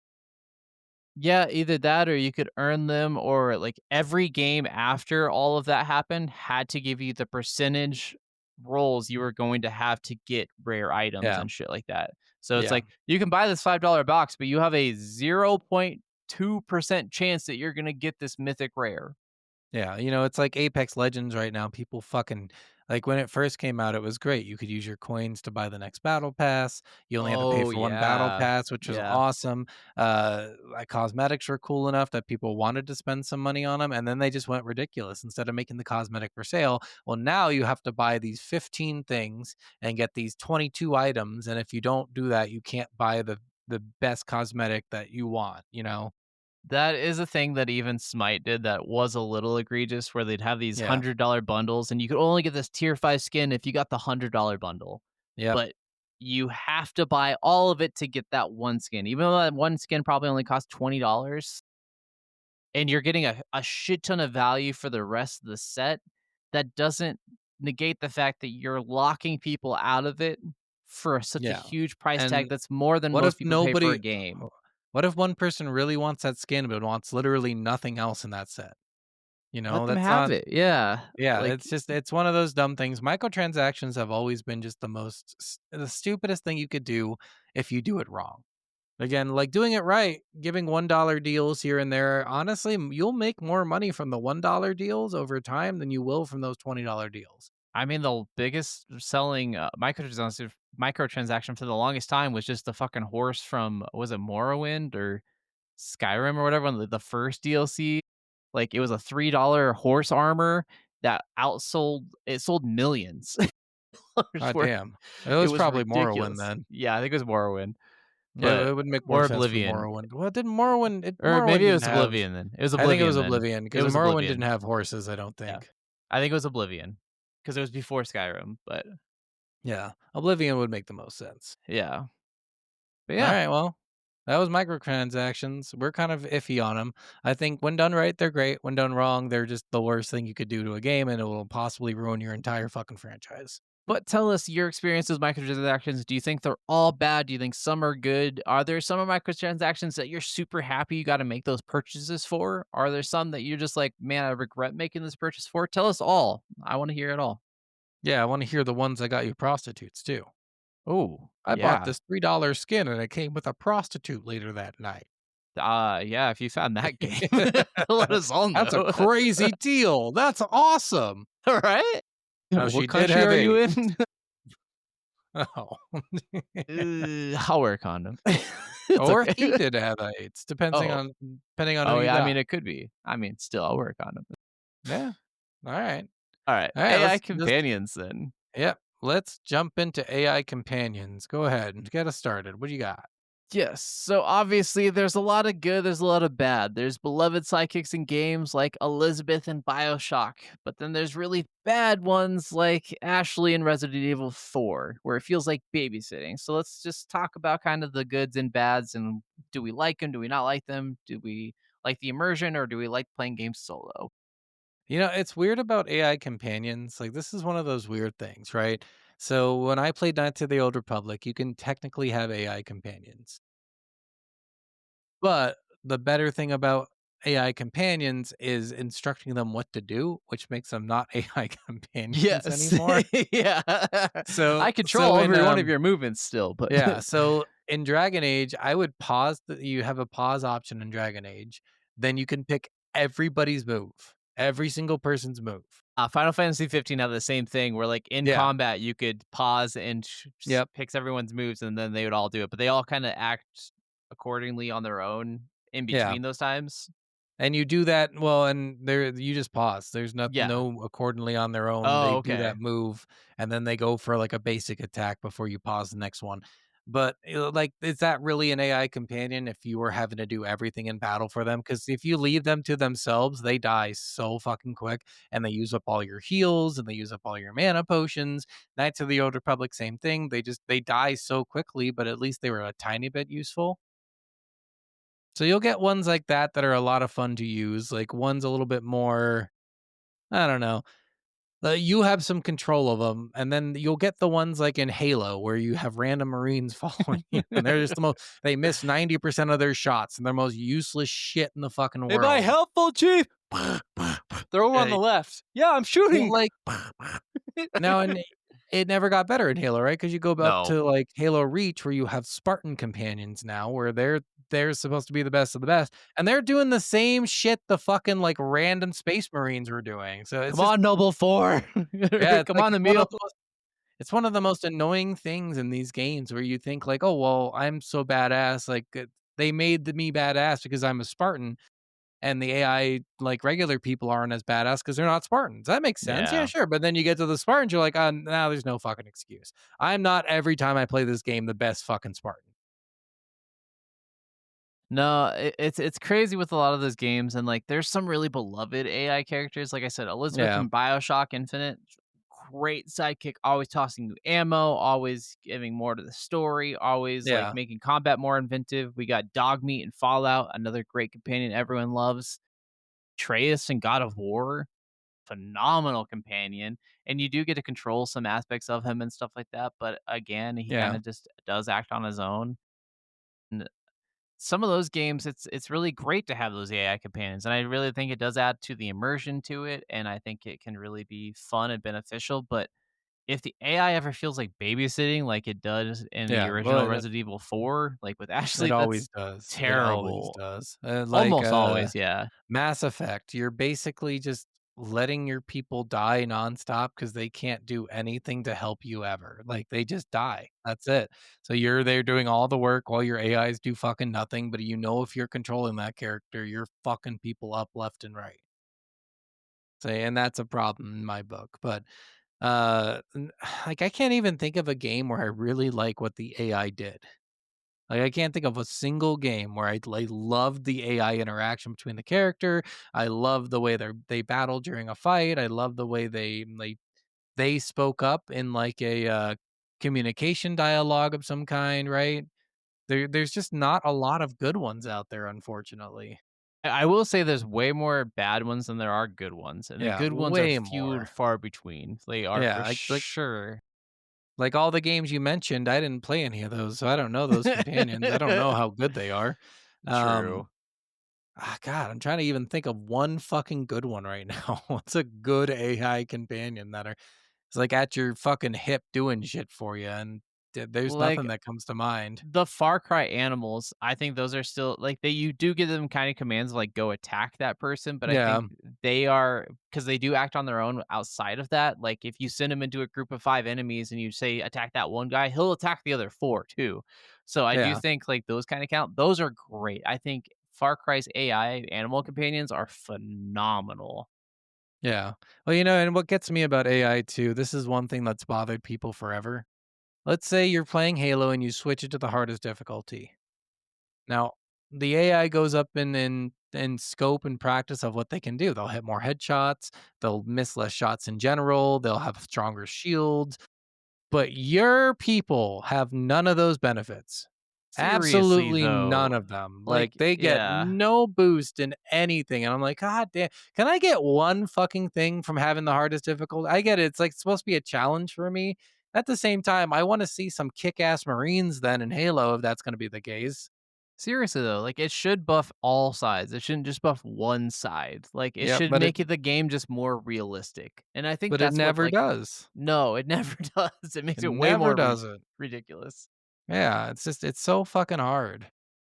S5: Yeah, either that or you could earn them or like every game after all of that happened had to give you the percentage rolls you were going to have to get rare items
S3: Yeah.
S5: and shit like that. So it's
S3: Yeah.
S5: like you can buy this $5 box, but you have a 0.2% chance that you're going to get this mythic rare.
S3: Yeah, it's like Apex Legends right now. People fucking like when it first came out, it was great. You could use your coins to buy the next battle pass. You only had to pay
S5: Oh
S3: for one battle
S5: yeah.
S3: pass, which was
S5: Yeah.
S3: awesome. Like cosmetics were cool enough that people wanted to spend some money on them, and then they just went ridiculous. Instead of making the cosmetic for sale, well, now you have to buy these 15 things and get these 22 items, and if you don't do that, you can't buy the best cosmetic that you want.
S5: That is a thing that even Smite did that was a little egregious where they'd have these
S3: Yeah.
S5: $100 bundles and you could only get this tier 5 skin if you got the $100 bundle.
S3: Yep.
S5: But you have to buy all of it to get that one skin. Even though that one skin probably only costs $20 and you're getting a shit ton of value for the rest of the set, that doesn't negate the fact that you're locking people out of it for such a
S3: Yeah.
S5: huge price tag
S3: And
S5: that's more than
S3: what if
S5: most people pay for a
S3: nobody
S5: game.
S3: what if one person really wants that skin but wants literally nothing else in that set?
S5: Let them
S3: That's
S5: have
S3: not.
S5: it. Yeah.
S3: Yeah,
S5: Like
S3: it's one of those dumb things. Microtransactions have always been just the stupidest thing you could do if you do it wrong. Again, like doing it right, giving $1 deals here and there, honestly, you'll make more money from the $1 deals over time than you will from those $20 deals.
S5: I mean, the biggest selling microtransaction for the longest time was just the fucking horse from was it Morrowind or Skyrim or whatever, the first DLC. Like it was a $3 horse armor that sold millions.
S3: God
S5: Worth.
S3: damn. It
S5: It
S3: was
S5: was
S3: probably Morrowind
S5: ridiculous.
S3: then.
S5: Yeah, I think it was Morrowind,
S3: Yeah,
S5: but
S3: it would make more
S5: or
S3: sense for
S5: Oblivion,
S3: Morrowind. Well, didn't Morrowind
S5: or
S3: Morrowind
S5: maybe it
S3: didn't
S5: was
S3: have.
S5: Oblivion. Then it was
S3: I think it was
S5: Oblivion. Then
S3: Oblivion
S5: it
S3: because
S5: was
S3: Morrowind
S5: Oblivion.
S3: didn't have horses, I don't
S5: Yeah,
S3: think.
S5: I think it was Oblivion because it was before Skyrim. But
S3: Yeah, Oblivion would make the most sense.
S5: yeah, but
S3: All
S5: yeah.
S3: right, well, that was microtransactions. We're kind of iffy on them. I think when done right, they're great. When done wrong, they're just the worst thing you could do to a game, and it will possibly ruin your entire fucking franchise.
S5: But tell us your experiences with microtransactions. Do you think they're all bad? Do you think some are good? Are there some of microtransactions that you're super happy you got to make those purchases for? Are there some that you're just like, man, I regret making this purchase for? Tell us all. I want to hear it all.
S3: Yeah, I want to hear the ones that got you prostitutes too.
S5: Oh,
S3: I bought
S5: yeah.
S3: this $3 skin and it came with a prostitute later that night.
S5: Yeah, if you found that game, let us all
S3: That's a
S5: know.
S3: crazy deal. That's awesome.
S5: All right.
S3: Now
S5: What
S3: she did
S5: country
S3: have
S5: are you
S3: AIDS.
S5: in?
S3: Oh.
S5: I'll wear a condom. It's
S3: Or he
S5: okay.
S3: did have AIDS,
S5: Oh.
S3: depending on who
S5: Oh,
S3: you
S5: yeah, I
S3: got.
S5: mean, it could be. I mean, still, I'll wear a condom.
S3: Yeah. All right.
S5: All right.
S3: All right.
S5: AI
S3: Let's
S5: companions then.
S3: yep. Let's jump into AI companions. Go ahead and get us started. What do you got?
S5: Yes. So obviously, there's a lot of good, there's a lot of bad. There's beloved sidekicks in games like Elizabeth in Bioshock, but then there's really bad ones like Ashley in Resident Evil 4, where it feels like babysitting. So let's just talk about kind of the goods and bads and do we like them? Do we not like them? Do we like the immersion or do we like playing games solo?
S3: It's weird about AI companions. Like, this is one of those weird things, right? So, when I played Knights of the Old Republic, you can technically have AI companions. But the better thing about AI companions is instructing them what to do, which makes them not AI companions
S5: Yes.
S3: anymore.
S5: Yeah.
S3: So,
S5: I
S3: so
S5: control
S3: in
S5: every one of your movements still, but
S3: yeah, so in Dragon Age, I would pause. You have a pause option in Dragon Age. Then you can pick everybody's move, every single person's move.
S5: Final Fantasy 15 had the same thing where, like, in
S3: Yeah.
S5: combat, you could pause and
S3: Yep.
S5: picks everyone's moves, and then they would all do it. But they all kind of act accordingly on their own in
S3: Yeah.
S5: between those times.
S3: And you do that well, and there you just pause. There's
S5: Yeah.
S3: no accordingly on their own.
S5: Oh,
S3: They do
S5: okay.
S3: that move, and then they go for like a basic attack before you pause the next one. But like, is that really an AI companion if you were having to do everything in battle for them? Because if you leave them to themselves, they die so fucking quick, and they use up all your heals and they use up all your mana potions. Knights of the Old Republic, same thing. They die so quickly, but at least they were a tiny bit useful. So you'll get ones like that are a lot of fun to use, like ones a little bit more, I don't know. You have some control of them, and then you'll get the ones like in Halo where you have random Marines following you, and they're just they miss 90% of their shots, and they're most useless shit in the fucking world.
S5: helpful, Chief. They're over on
S3: Uh,
S5: the left. Yeah, I'm
S3: well,
S5: shooting.
S3: like now, and it never got better in Halo, right? Because you go up
S5: No.
S3: to like Halo Reach, where you have Spartan companions now, where they're supposed to be the best of the best, and they're doing the same shit the fucking like random Space Marines were doing. So it's
S5: Come
S3: just
S5: on, Noble 4.
S3: yeah, it's
S5: Come
S3: like
S5: on,
S3: Emil.
S5: Emil.
S3: It's one of the most annoying things in these games where you think like, oh well, I'm so badass. Like they made me badass because I'm a Spartan, and the AI, like regular people, aren't as badass because they're not Spartans. That makes sense. Yeah,
S5: Yeah.
S3: sure. But then you get to the Spartans, you're like, now there's no fucking excuse. I'm not every time I play this game the best fucking Spartan.
S5: No, it's crazy with a lot of those games, and like there's some really beloved AI characters. Like I said, Elizabeth
S3: Yeah.
S5: from Bioshock Infinite, great sidekick, always tossing new ammo, always giving more to the story, always like
S3: Yeah.
S5: making combat more inventive. We got Dogmeat and Fallout, another great companion everyone loves. Atreus and God of War, phenomenal companion, and you do get to control some aspects of him and stuff like that. But again, he kind
S3: Yeah.
S5: of just does act on his own. Some of those games, it's really great to have those AI companions, and I really think it does add to the immersion to it, and I think it can really be fun and beneficial. But if the AI ever feels like babysitting, like it does in the
S3: Yeah.
S5: original
S3: Well,
S5: Resident Evil 4, like with
S3: it
S5: Ashley,
S3: always
S5: that's
S3: does. It always
S5: terrible.
S3: does.
S5: Almost always, yeah.
S3: Mass Effect, you're basically just letting your people die nonstop because they can't do anything to help you ever. Like they just die. That's it. So you're there doing all the work while your AIs do fucking nothing. But if you're controlling that character, you're fucking people up left and right. So, and that's a problem in my book. But like I can't even think of a game where I really like what the AI did. Like, I can't think of a single game where I loved the AI interaction between the character. I love the way they battle during a fight. I love the way they spoke up in like a communication dialogue of some kind, right? There's just not a lot of good ones out there, unfortunately.
S5: I will say there's way more bad ones than there are good ones, and the
S3: Yeah,
S5: good ones are
S3: way
S5: few and
S3: more.
S5: far between. They are
S3: Yeah,
S5: for
S3: like
S5: sure.
S3: like all the games you mentioned, I didn't play any of those, so I don't know those companions. I don't know how good they are. Um,
S5: True.
S3: God, I'm trying to even think of one fucking good one right now. What's a good AI companion that it's like at your fucking hip doing shit for you? And there's
S5: Like
S3: nothing that comes to mind.
S5: the Far Cry animals, I think those are still like you do give them kind of commands of, like go attack that person, but I
S3: Yeah,
S5: think they are because they do act on their own outside of that. Like if you send them into a group of 5 enemies and you say attack that one guy, he'll attack the other 4 too. So I do
S3: yeah,
S5: think like those kind of count. Those are great. I think Far Cry's AI animal companions are phenomenal.
S3: yeah. Well, and what gets me about AI too, this is one thing that's bothered people forever. Let's say you're playing Halo and you switch it to the hardest difficulty. Now, the AI goes up in scope and practice of what they can do. They'll hit more headshots, they'll miss less shots in general, they'll have stronger shields, but your people have none of those benefits.
S5: Seriously
S3: Absolutely none
S5: though,
S3: of them. Like,
S5: like
S3: they get
S5: yeah.
S3: no boost in anything, and I'm like, "God damn, can I get one fucking thing from having the hardest difficulty?" I get it, it's, like, supposed to be a challenge for me. At the same time, I wanna see some kick-ass Marines then in Halo if that's gonna be the case.
S5: Seriously though, like it should buff all sides. It shouldn't just buff one side. Like it
S3: Yep,
S5: should
S3: but it
S5: make the game just more realistic. And I think
S3: but it
S5: that's what
S3: never
S5: like
S3: does.
S5: no, it never does. It makes
S3: It
S5: it way
S3: never
S5: more
S3: does it.
S5: ridiculous.
S3: Yeah, it's so fucking hard.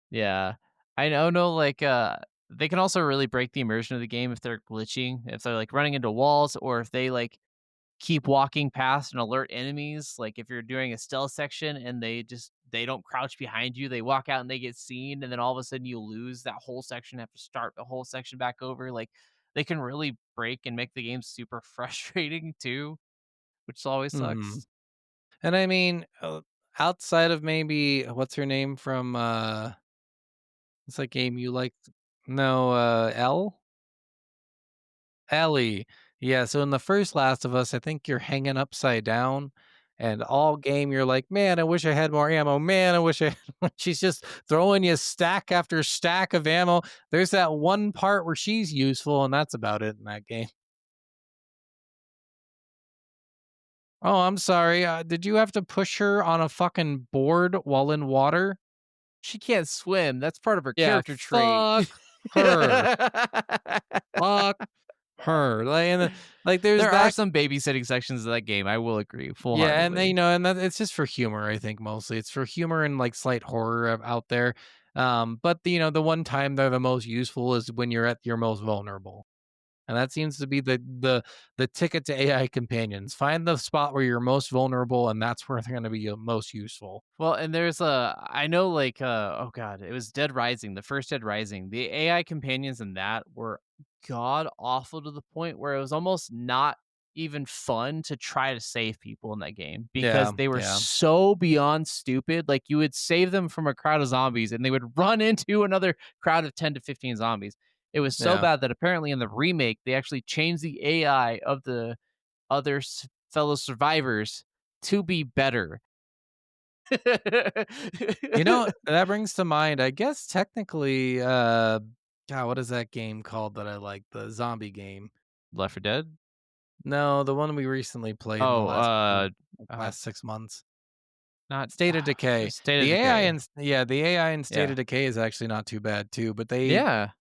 S5: Yeah. I know like they can also really break the immersion of the game if they're glitching, if they're like running into walls or if they like keep walking past and alert enemies. Like if you're doing a stealth section and they don't crouch behind you, they walk out and they get seen, and then all of a sudden you lose that whole section, have to start the whole section back over. Like they can really break and make the game super frustrating too, which always
S3: Mhm.
S5: sucks.
S3: And I mean, outside of maybe what's her name from, what's that game you like? No, Ellie. Yeah, so in the first Last of Us, I think you're hanging upside down, and all game you're like, "Man, I wish I had more ammo. Man, I wish I had more." She's just throwing you stack after stack of ammo. There's that one part where she's useful, and that's about it in that game. Oh, I'm sorry, did you have to push her on a fucking board while in water?
S5: She can't swim. That's part of her
S3: Yeah,
S5: character trait.
S3: fuck her. Fuck her. Like, there's
S5: There are
S3: that.
S5: some babysitting sections of that game. I will agree full
S3: Yeah, and
S5: heartedly.
S3: and that it's just for humor, I think, mostly. It's for humor and, like, slight horror out there. But, the one time they're the most useful is when you're at your most vulnerable. And that seems to be the ticket to AI companions. Find the spot where you're most vulnerable, and that's where they're gonna be, most useful.
S5: Well, and there's I know like oh god, it was Dead Rising, the first Dead Rising. The AI companions in that were god awful to the point where it was almost not even fun to try to save people in that game
S3: Yeah,
S5: because they were
S3: yeah,
S5: so beyond stupid. Like you would save them from a crowd of zombies and they would run into another crowd of 10 to 15 zombies. It was so
S3: yeah.
S5: bad that apparently in the remake they actually changed the AI of the other fellow survivors to be better.
S3: That brings to mind, I guess technically, God, what is that game called that I like? The zombie game.
S5: Left 4 Dead?
S3: No, the one we recently played in the
S5: Oh, uh,
S3: last 6 months.
S5: not
S3: State of Decay.
S5: State of Decay.
S3: The AI in State
S5: Yeah.
S3: of Decay is actually not too bad too, but
S5: Yeah.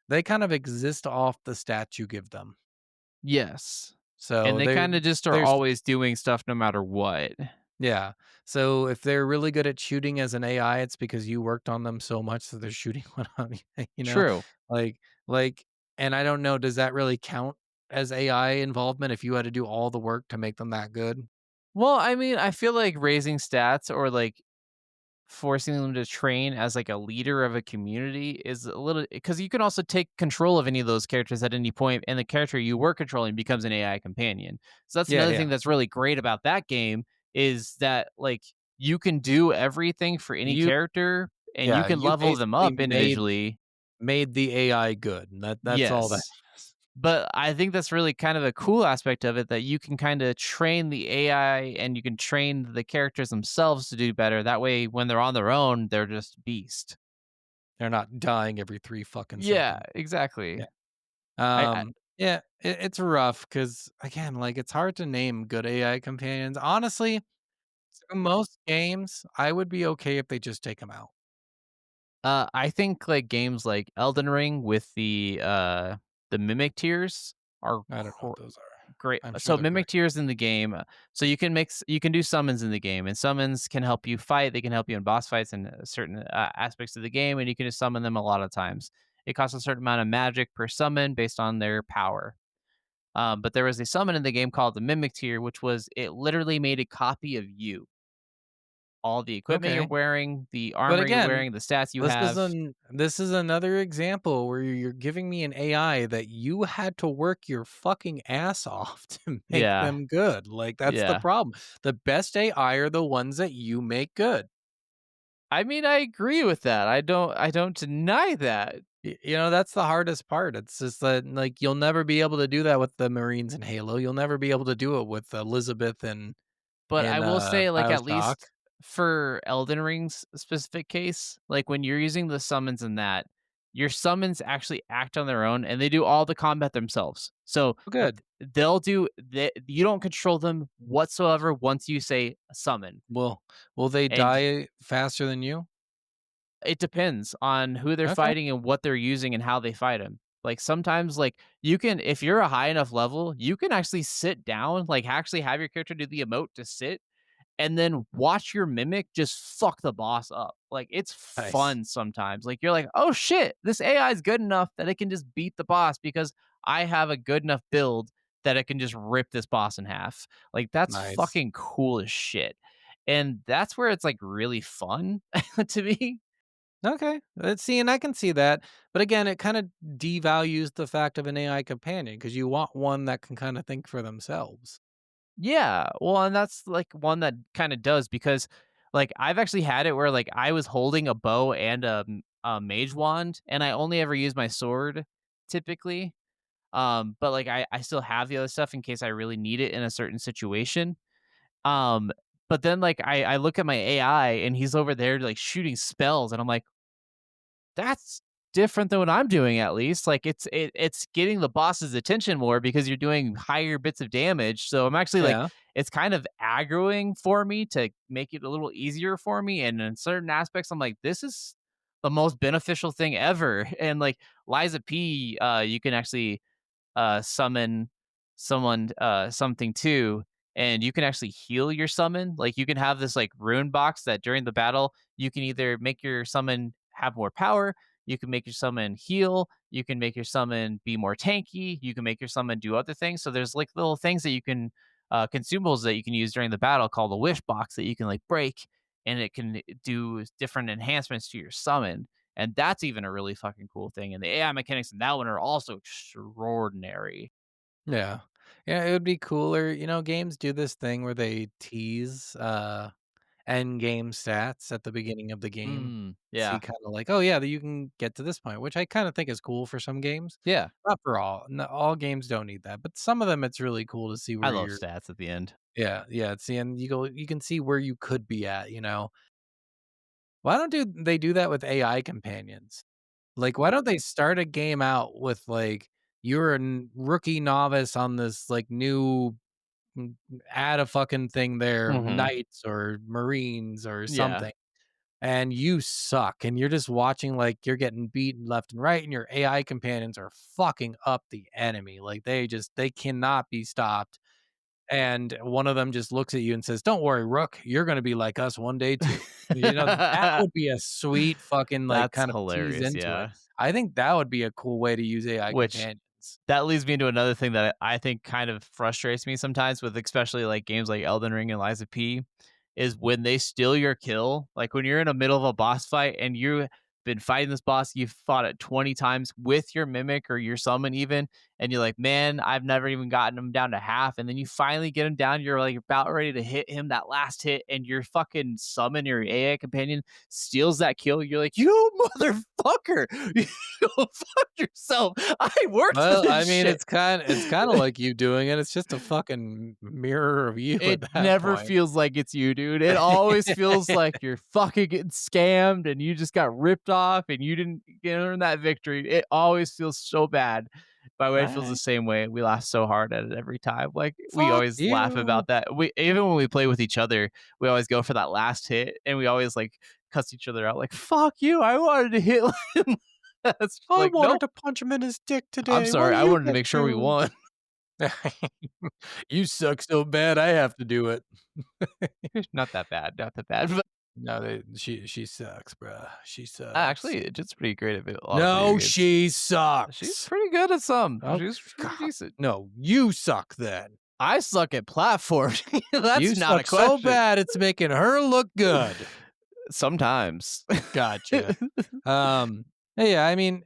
S3: they kind of exist off the stats you give them.
S5: Yes. And
S3: So
S5: they kinda just are
S3: there's
S5: always doing stuff no matter what.
S3: yeah. So if they're really good at shooting as an AI, it's because you worked on them so much that they're shooting one on you, you know?
S5: True.
S3: Like like and I don't know, does that really count as AI involvement if you had to do all the work to make them that good?
S5: Well, I mean, I feel like raising stats or, like, forcing them to train as, like, a leader of a community is a little because you can also take control of any of those characters at any point, and the character you were controlling becomes an AI companion. So that's
S3: Yeah,
S5: another
S3: yeah.
S5: thing that's really great about that game is that, like, you can do everything for any
S3: You
S5: character, and you
S3: yeah,
S5: can
S3: you
S5: level them up
S3: basically
S5: individually.
S3: made the AI good, and that's all that
S5: Yes.
S3: is.
S5: But I think that's really kind of a cool aspect of it that you can kind of train the AI and you can train the characters themselves to do better. That way, when they're on their own, they're just beast.
S3: They're not dying every 3 fucking
S5: Yeah,
S3: seconds. Yeah.
S5: exactly. I
S3: Yeah, it's rough because again, like, it's hard to name good AI companions. Honestly, most games, I would be okay if they just take them out.
S5: I think like games like Elden Ring with the mimic tiers are
S3: I don't know what those are.
S5: Great.
S3: I'm sure
S5: So
S3: they're great.
S5: mimic tiers in the game. So you can do summons in the game, and summons can help you fight. They can help you in boss fights and certain aspects of the game, and you can just summon them a lot of times. It costs a certain amount of magic per summon based on their power. But there was a summon in the game called the mimic tier, which was it literally made a copy of you. All the equipment you're
S3: Okay.
S5: wearing, the
S3: But
S5: armor you're
S3: again,
S5: wearing, the stats you have.
S3: this is another example where you're giving me an AI that you had to work your fucking ass off to make
S5: Yeah,
S3: them good. Like that's the
S5: yeah.
S3: problem. The best AI are the ones that you make good.
S5: I mean, I agree with that. I don't deny that.
S3: You know, that's the hardest part. It's just that like you'll never be able to do that with the Marines in Halo. You'll never be able to do it with Elizabeth and
S5: But I
S3: in
S5: will say, like, at
S3: BioShock.
S5: least for Elden Ring's specific case, like, when you're using the summons in that, your summons actually act on their own, and they do all the combat themselves. So,
S3: Good.
S5: you don't control them whatsoever once you say summon,
S3: Will they
S5: and
S3: die faster than you?
S5: it depends on who they're
S3: Okay.
S5: fighting and what they're using and how they fight them. Like, sometimes, like, you can if you're a high enough level, you can actually sit down, like, actually have your character do the emote to sit and then watch your mimic just fuck the boss up. Like, it's
S3: Nice.
S5: fun sometimes. Like, you're like, "Oh shit, this AI is good enough that it can just beat the boss because I have a good enough build that it can just rip this boss in half." Like, that's
S3: Nice.
S5: fucking cool as shit. And that's where it's like really fun to me.
S3: Okay. Let's see, and I can see that. But again, it kind of devalues the fact of an AI companion because you want one that can kind of think for themselves.
S5: Yeah, well, and that's like one that kind of does because like I've actually had it where like I was holding a bow and a mage wand and I only ever use my sword typically. But like I still have the other stuff in case I really need it in a certain situation. Um, but then like I look at my AI and he's over there like shooting spells and I'm like, that's different than what I'm doing at least. Like it's getting the boss's attention more because you're doing higher bits of damage. So I'm actually like
S3: Yeah.
S5: it's kind of aggroing for me to make it a little easier for me. And in certain aspects, I'm like, this is the most beneficial thing ever. And like Liza P, you can actually summon someone something too, and you can actually heal your summon. Like you can have this like rune box that during the battle you can either make your summon have more power, you can make your summon heal, you can make your summon be more tanky, you can make your summon do other things. So there's like little things that you can consumables that you can use during the battle called a wish box that you can like break and it can do different enhancements to your summon. And that's even a really fucking cool thing. And the AI mechanics in that one are also extraordinary.
S3: Yeah. Yeah, it would be cooler. You know, games do this thing where they tease end game stats at the beginning of the game. See
S5: Yeah.
S3: kind of like, oh yeah, that you can get to this point, which I kind of think is cool for some games.
S5: Yeah.
S3: Not for all. No, all games don't need that, but some of them it's really cool to see
S5: I
S3: where
S5: love
S3: you're.
S5: stats at the end.
S3: Yeah, yeah. See, and you can see where you could be at. You know, why don't they do that with AI companions? Like, why don't they start a game out with like you're a rookie novice on this like new add a fucking thing there,
S5: Hmm.
S3: knights or marines or
S5: Yeah.
S3: something, and you suck, and you're just watching like you're getting beaten left and right, and your AI companions are fucking up the enemy. Like they cannot be stopped. And one of them just looks at you and says, "Don't worry, Rook, you're gonna be like us one day too." You know, that would be a sweet fucking, like,
S5: That's
S3: kind of tease
S5: hilarious.
S3: into it.
S5: Yeah.
S3: I think that would be a cool way to use AI
S5: Which
S3: companions.
S5: that leads me into another thing that I think kind of frustrates me sometimes with especially like games like Elden Ring and Liza P is when they steal your kill. Like when you're in the middle of a boss fight and you've been fighting this boss, you've fought it 20 times with your mimic or your summon even, and you're like, man, I've never even gotten him down to half. And then you finally get him down, you're like about ready to hit him that last hit, and your fucking summon, your AI companion, steals that kill. You're like, you motherfucker, you go fuck yourself. I worked for
S3: Well, I
S5: this
S3: mean,
S5: shit.
S3: it's kinda like you doing it, it's just a fucking mirror of you
S5: It
S3: at that
S5: never
S3: point.
S5: feels like it's you, dude. It always feels like you're fucking getting scammed and you just got ripped off and you didn't earn that victory. It always feels so bad. My wife feels the
S3: Alright.
S5: same way. We laugh so hard at it every time. Like we
S3: Fuck
S5: always laugh
S3: you.
S5: about that. We even when we play with each other, we always go for that last hit and we always like cuss each other out like "fuck you." I wanted to hit him. That's
S3: I
S5: like
S3: wanted
S5: nope.
S3: to punch him in his dick
S5: I'm
S3: today. What
S5: sorry.
S3: do
S5: I
S3: you
S5: wanted to
S3: get
S5: make sure we
S3: to?
S5: won.
S3: You suck so bad, I have to do it.
S5: Not that bad. Not that bad. But
S3: No, she sucks, bruh. She sucks.
S5: actually, Jit's pretty great at a lot of video
S3: No,
S5: games.
S3: she
S5: She's
S3: sucks.
S5: pretty good at some.
S3: Oh,
S5: She's pretty
S3: God.
S5: decent.
S3: No, you suck then.
S5: I suck at platforming. That's
S3: You
S5: not a
S3: suck
S5: question.
S3: so bad it's making her look good.
S5: Sometimes.
S3: Gotcha. Yeah, I mean,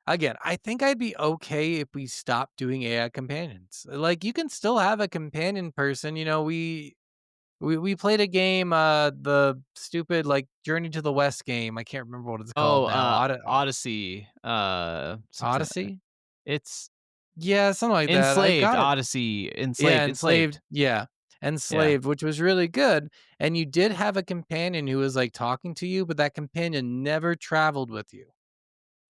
S3: again, I think I'd be okay if we stopped doing AI companions. Like, you can still have a companion person. You know, we played a game, the stupid like Journey to the West game. I can't remember what it's called
S5: Oh,
S3: now.
S5: Odyssey. Something.
S3: Odyssey?
S5: It's
S3: Yeah, something like that. I
S5: Enslaved.
S3: got it.
S5: Odyssey.
S3: Yeah,
S5: Enslaved.
S3: Yeah,
S5: Yeah.
S3: Enslaved, which was really good. And you did have a companion who was like talking to you, but that companion never traveled with you.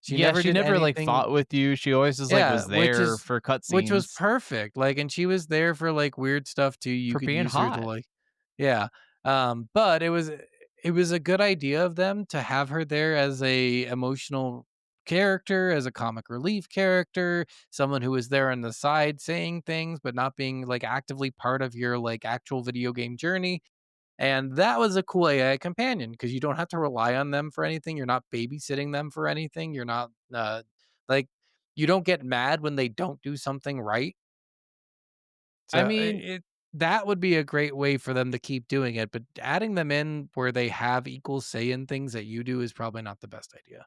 S3: She
S5: Yeah,
S3: never
S5: she
S3: did
S5: never like
S3: anything.
S5: fought with you. She always just like
S3: Yeah,
S5: was there for
S3: which was
S5: cutscenes
S3: perfect. Like, and she was there for like weird stuff too. You
S5: for
S3: could
S5: being
S3: use her to
S5: hot.
S3: like, yeah. But it was a good idea of them to have her there as a emotional character, as a comic relief character, someone who was there on the side saying things but not being like actively part of your like actual video game journey. And that was a cool AI companion because you don't have to rely on them for anything. You're not babysitting them for anything. You're not like you don't get mad when they don't do something right.
S5: I
S3: So
S5: mean,
S3: that would be a great way for them to keep doing it. But adding them in where they have equal say in things that you do is probably not the best idea.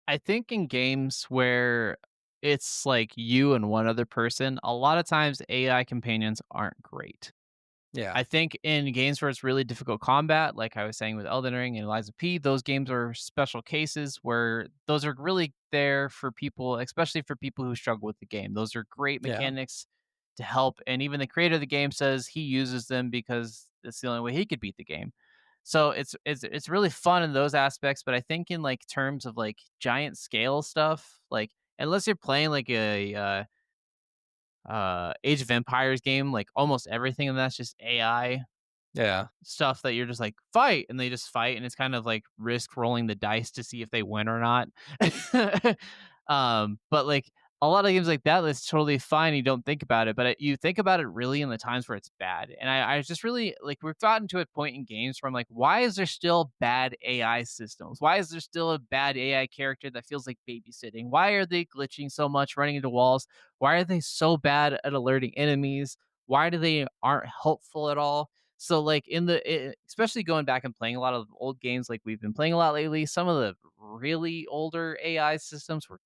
S5: I think in games where it's like you and one other person, a lot of times AI companions aren't great.
S3: Yeah.
S5: I think in games where it's really difficult combat, like I was saying with Elden Ring and Eliza P, those games are special cases where those are really there for people, especially for people who struggle with the game. Those are great
S3: Yeah.
S5: mechanics to help. And even the creator of the game says he uses them because it's the only way he could beat the game. So it's really fun in those aspects, but I think in like terms of like giant scale stuff, like unless you're playing like a Age of Empires game, like almost everything and that's just AI
S3: Yeah.
S5: stuff that you're just like fight and they just fight and it's kind of like risk rolling the dice to see if they win or not. But like a lot of games like that, that's totally fine. You don't think about it, but you think about it really in the times where it's bad. And I just really like we've gotten to a point in games where I'm like, why is there still bad AI systems? Why is there still a bad AI character that feels like babysitting? Why are they glitching so much, running into walls? Why are they so bad at alerting enemies? Why do they aren't helpful at all? So like especially going back and playing a lot of old games like we've been playing a lot lately, some of the really older AI systems were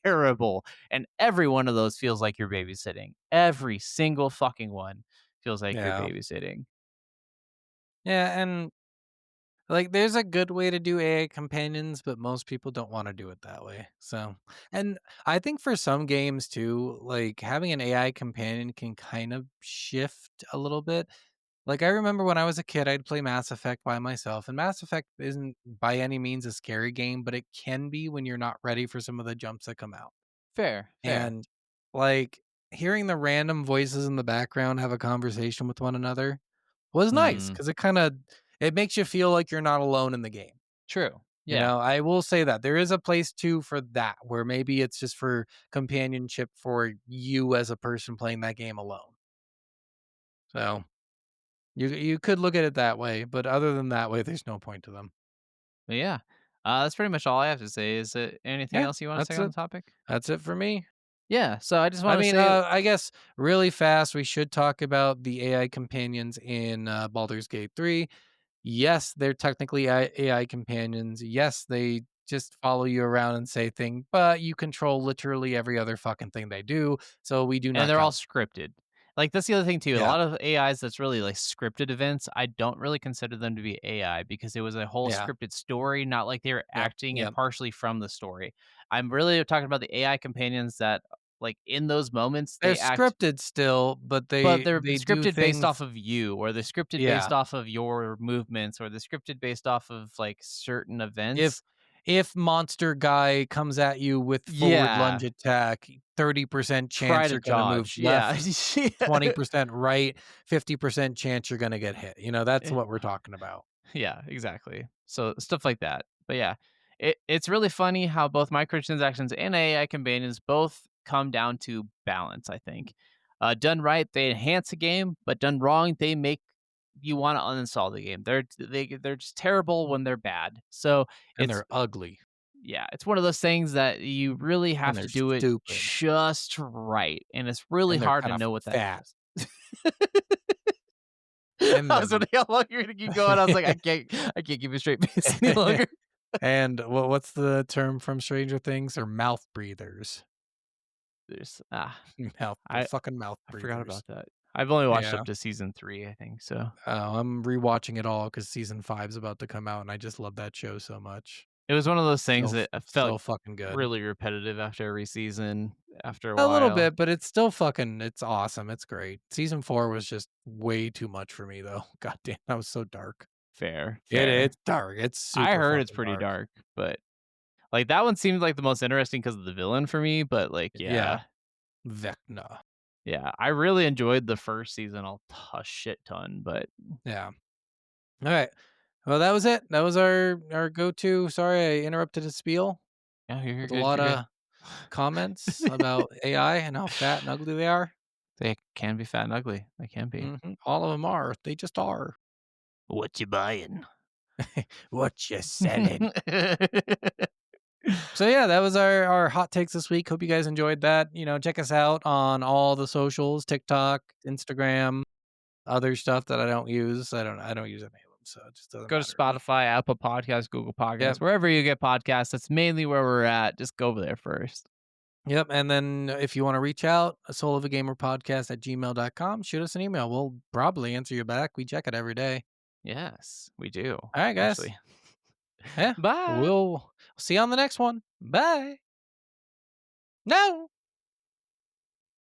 S5: terrible. And every one of those feels like you're babysitting. Every single fucking one feels like you're
S3: Yeah.
S5: babysitting.
S3: Yeah. And like, there's a good way to do AI companions, but most people don't want to do it that way. So, and I think for some games too, like having an AI companion can kind of shift a little bit. Like, I remember when I was a kid, I'd play Mass Effect by myself, and Mass Effect isn't by any means a scary game, but it can be when you're not ready for some of the jumps that come out.
S5: Fair.
S3: And like hearing the random voices in the background have a conversation with one another was nice
S5: Hmm.
S3: because it makes you feel like you're not alone in the game.
S5: True.
S3: You
S5: Yeah.
S3: know, I will say that there is a place too for that, where maybe it's just for companionship for you as a person playing that game alone. So you could look at it that way, but other than that way, there's no point to them.
S5: But yeah. That's pretty much all I have to say. Is it anything
S3: Yeah,
S5: else you want to say
S3: that's
S5: on
S3: it.
S5: the topic?
S3: That's it for me.
S5: Yeah. So I just
S3: I
S5: want to
S3: mean,
S5: say
S3: I guess really fast, we should talk about the AI companions in Baldur's Gate 3. Yes, they're technically AI companions. Yes, they just follow you around and say things, but you control literally every other fucking thing they do. So we do
S5: and
S3: not
S5: they're all
S3: count.
S5: scripted. Like that's the other thing too. A
S3: Yeah,
S5: lot of AIs that's really like scripted events, I don't really consider them to be AI because it was a whole
S3: yeah,
S5: scripted story, not like they were
S3: yep,
S5: acting and
S3: yep.
S5: partially from the story. I'm really talking about the AI companions that like in those moments
S3: They're
S5: they act
S3: scripted still, but
S5: but
S3: they
S5: they're
S3: they do
S5: scripted based off
S3: things.
S5: of you or they're scripted based
S3: Yeah,
S5: off of your movements or they're scripted based off of like certain
S3: if
S5: events.
S3: if monster guy comes at you with forward lunge
S5: Yeah.
S3: attack, 30%
S5: Try
S3: chance
S5: to
S3: you're gonna move
S5: dodge. Yeah.
S3: left, 20% right, 50% chance you're gonna get hit. You know, that's what we're talking about.
S5: Yeah, exactly. So stuff like that. But yeah, it's really funny how both microtransactions and AI companions both come down to balance, I think. Done right, they enhance a game, but done wrong, they make you want to uninstall the game. They're just terrible when they're bad. So
S3: And
S5: it's
S3: they're ugly.
S5: yeah, it's one of those things that you really
S3: And
S5: have
S3: they're
S5: to do it
S3: stupid.
S5: just right, and it's really
S3: And they're
S5: hard to
S3: kind of
S5: know what that
S3: fat.
S5: is.
S3: And
S5: I was
S3: then
S5: wondering how long you're gonna keep going. I was like, I can't keep a straight face any longer.
S3: and what's the term from Stranger Things? They're mouth breathers.
S5: There's
S3: They're
S5: I
S3: fucking mouth
S5: I
S3: breathers.
S5: forgot about that. I've only watched
S3: Yeah.
S5: up to season 3, I think. So
S3: I'm rewatching it all because season 5's about to come out, and I just love that show so much.
S5: it was one of those things
S3: So
S5: that I felt
S3: so fucking good.
S5: really repetitive after every season. After a
S3: A little
S5: while,
S3: bit, but it's still fucking it's awesome. It's great. Season 4 was just way too much for me though. God damn, that was so dark.
S5: fair.
S3: It's dark. It's super
S5: I heard it's
S3: fucking
S5: pretty dark, but like that one seemed like the most interesting because of the villain for me. But like,
S3: Yeah. Vecna.
S5: yeah, I really enjoyed the first season a shit ton. But
S3: Yeah. All right. Well, that was it. That was our go-to. Sorry, I interrupted his spiel
S5: yeah, you're
S3: with a
S5: good.
S3: lot
S5: You're
S3: of comments about AI and how fat and ugly they are.
S5: They can be fat and ugly. They can be.
S3: All of them are. They just are.
S5: What you buying?
S3: What you selling? So yeah, that was our hot takes this week. Hope you guys enjoyed that. Check us out on all the socials, TikTok, Instagram, other stuff that I don't use. I don't use any of them, so it just doesn't
S5: Go to
S3: matter.
S5: Spotify, Apple Podcasts, Google Podcasts,
S3: Yep.
S5: wherever you get podcasts. That's mainly where we're at. Just go over there first.
S3: Yep. And then if you want to reach out, a soul of a gamer podcast at gmail.com, shoot us an email. We'll probably answer you back. We check it every day.
S5: Yes, we do.
S3: All right, guys.
S5: Actually.
S3: Yeah.
S5: Bye.
S3: We'll see you on the next one. Bye. No.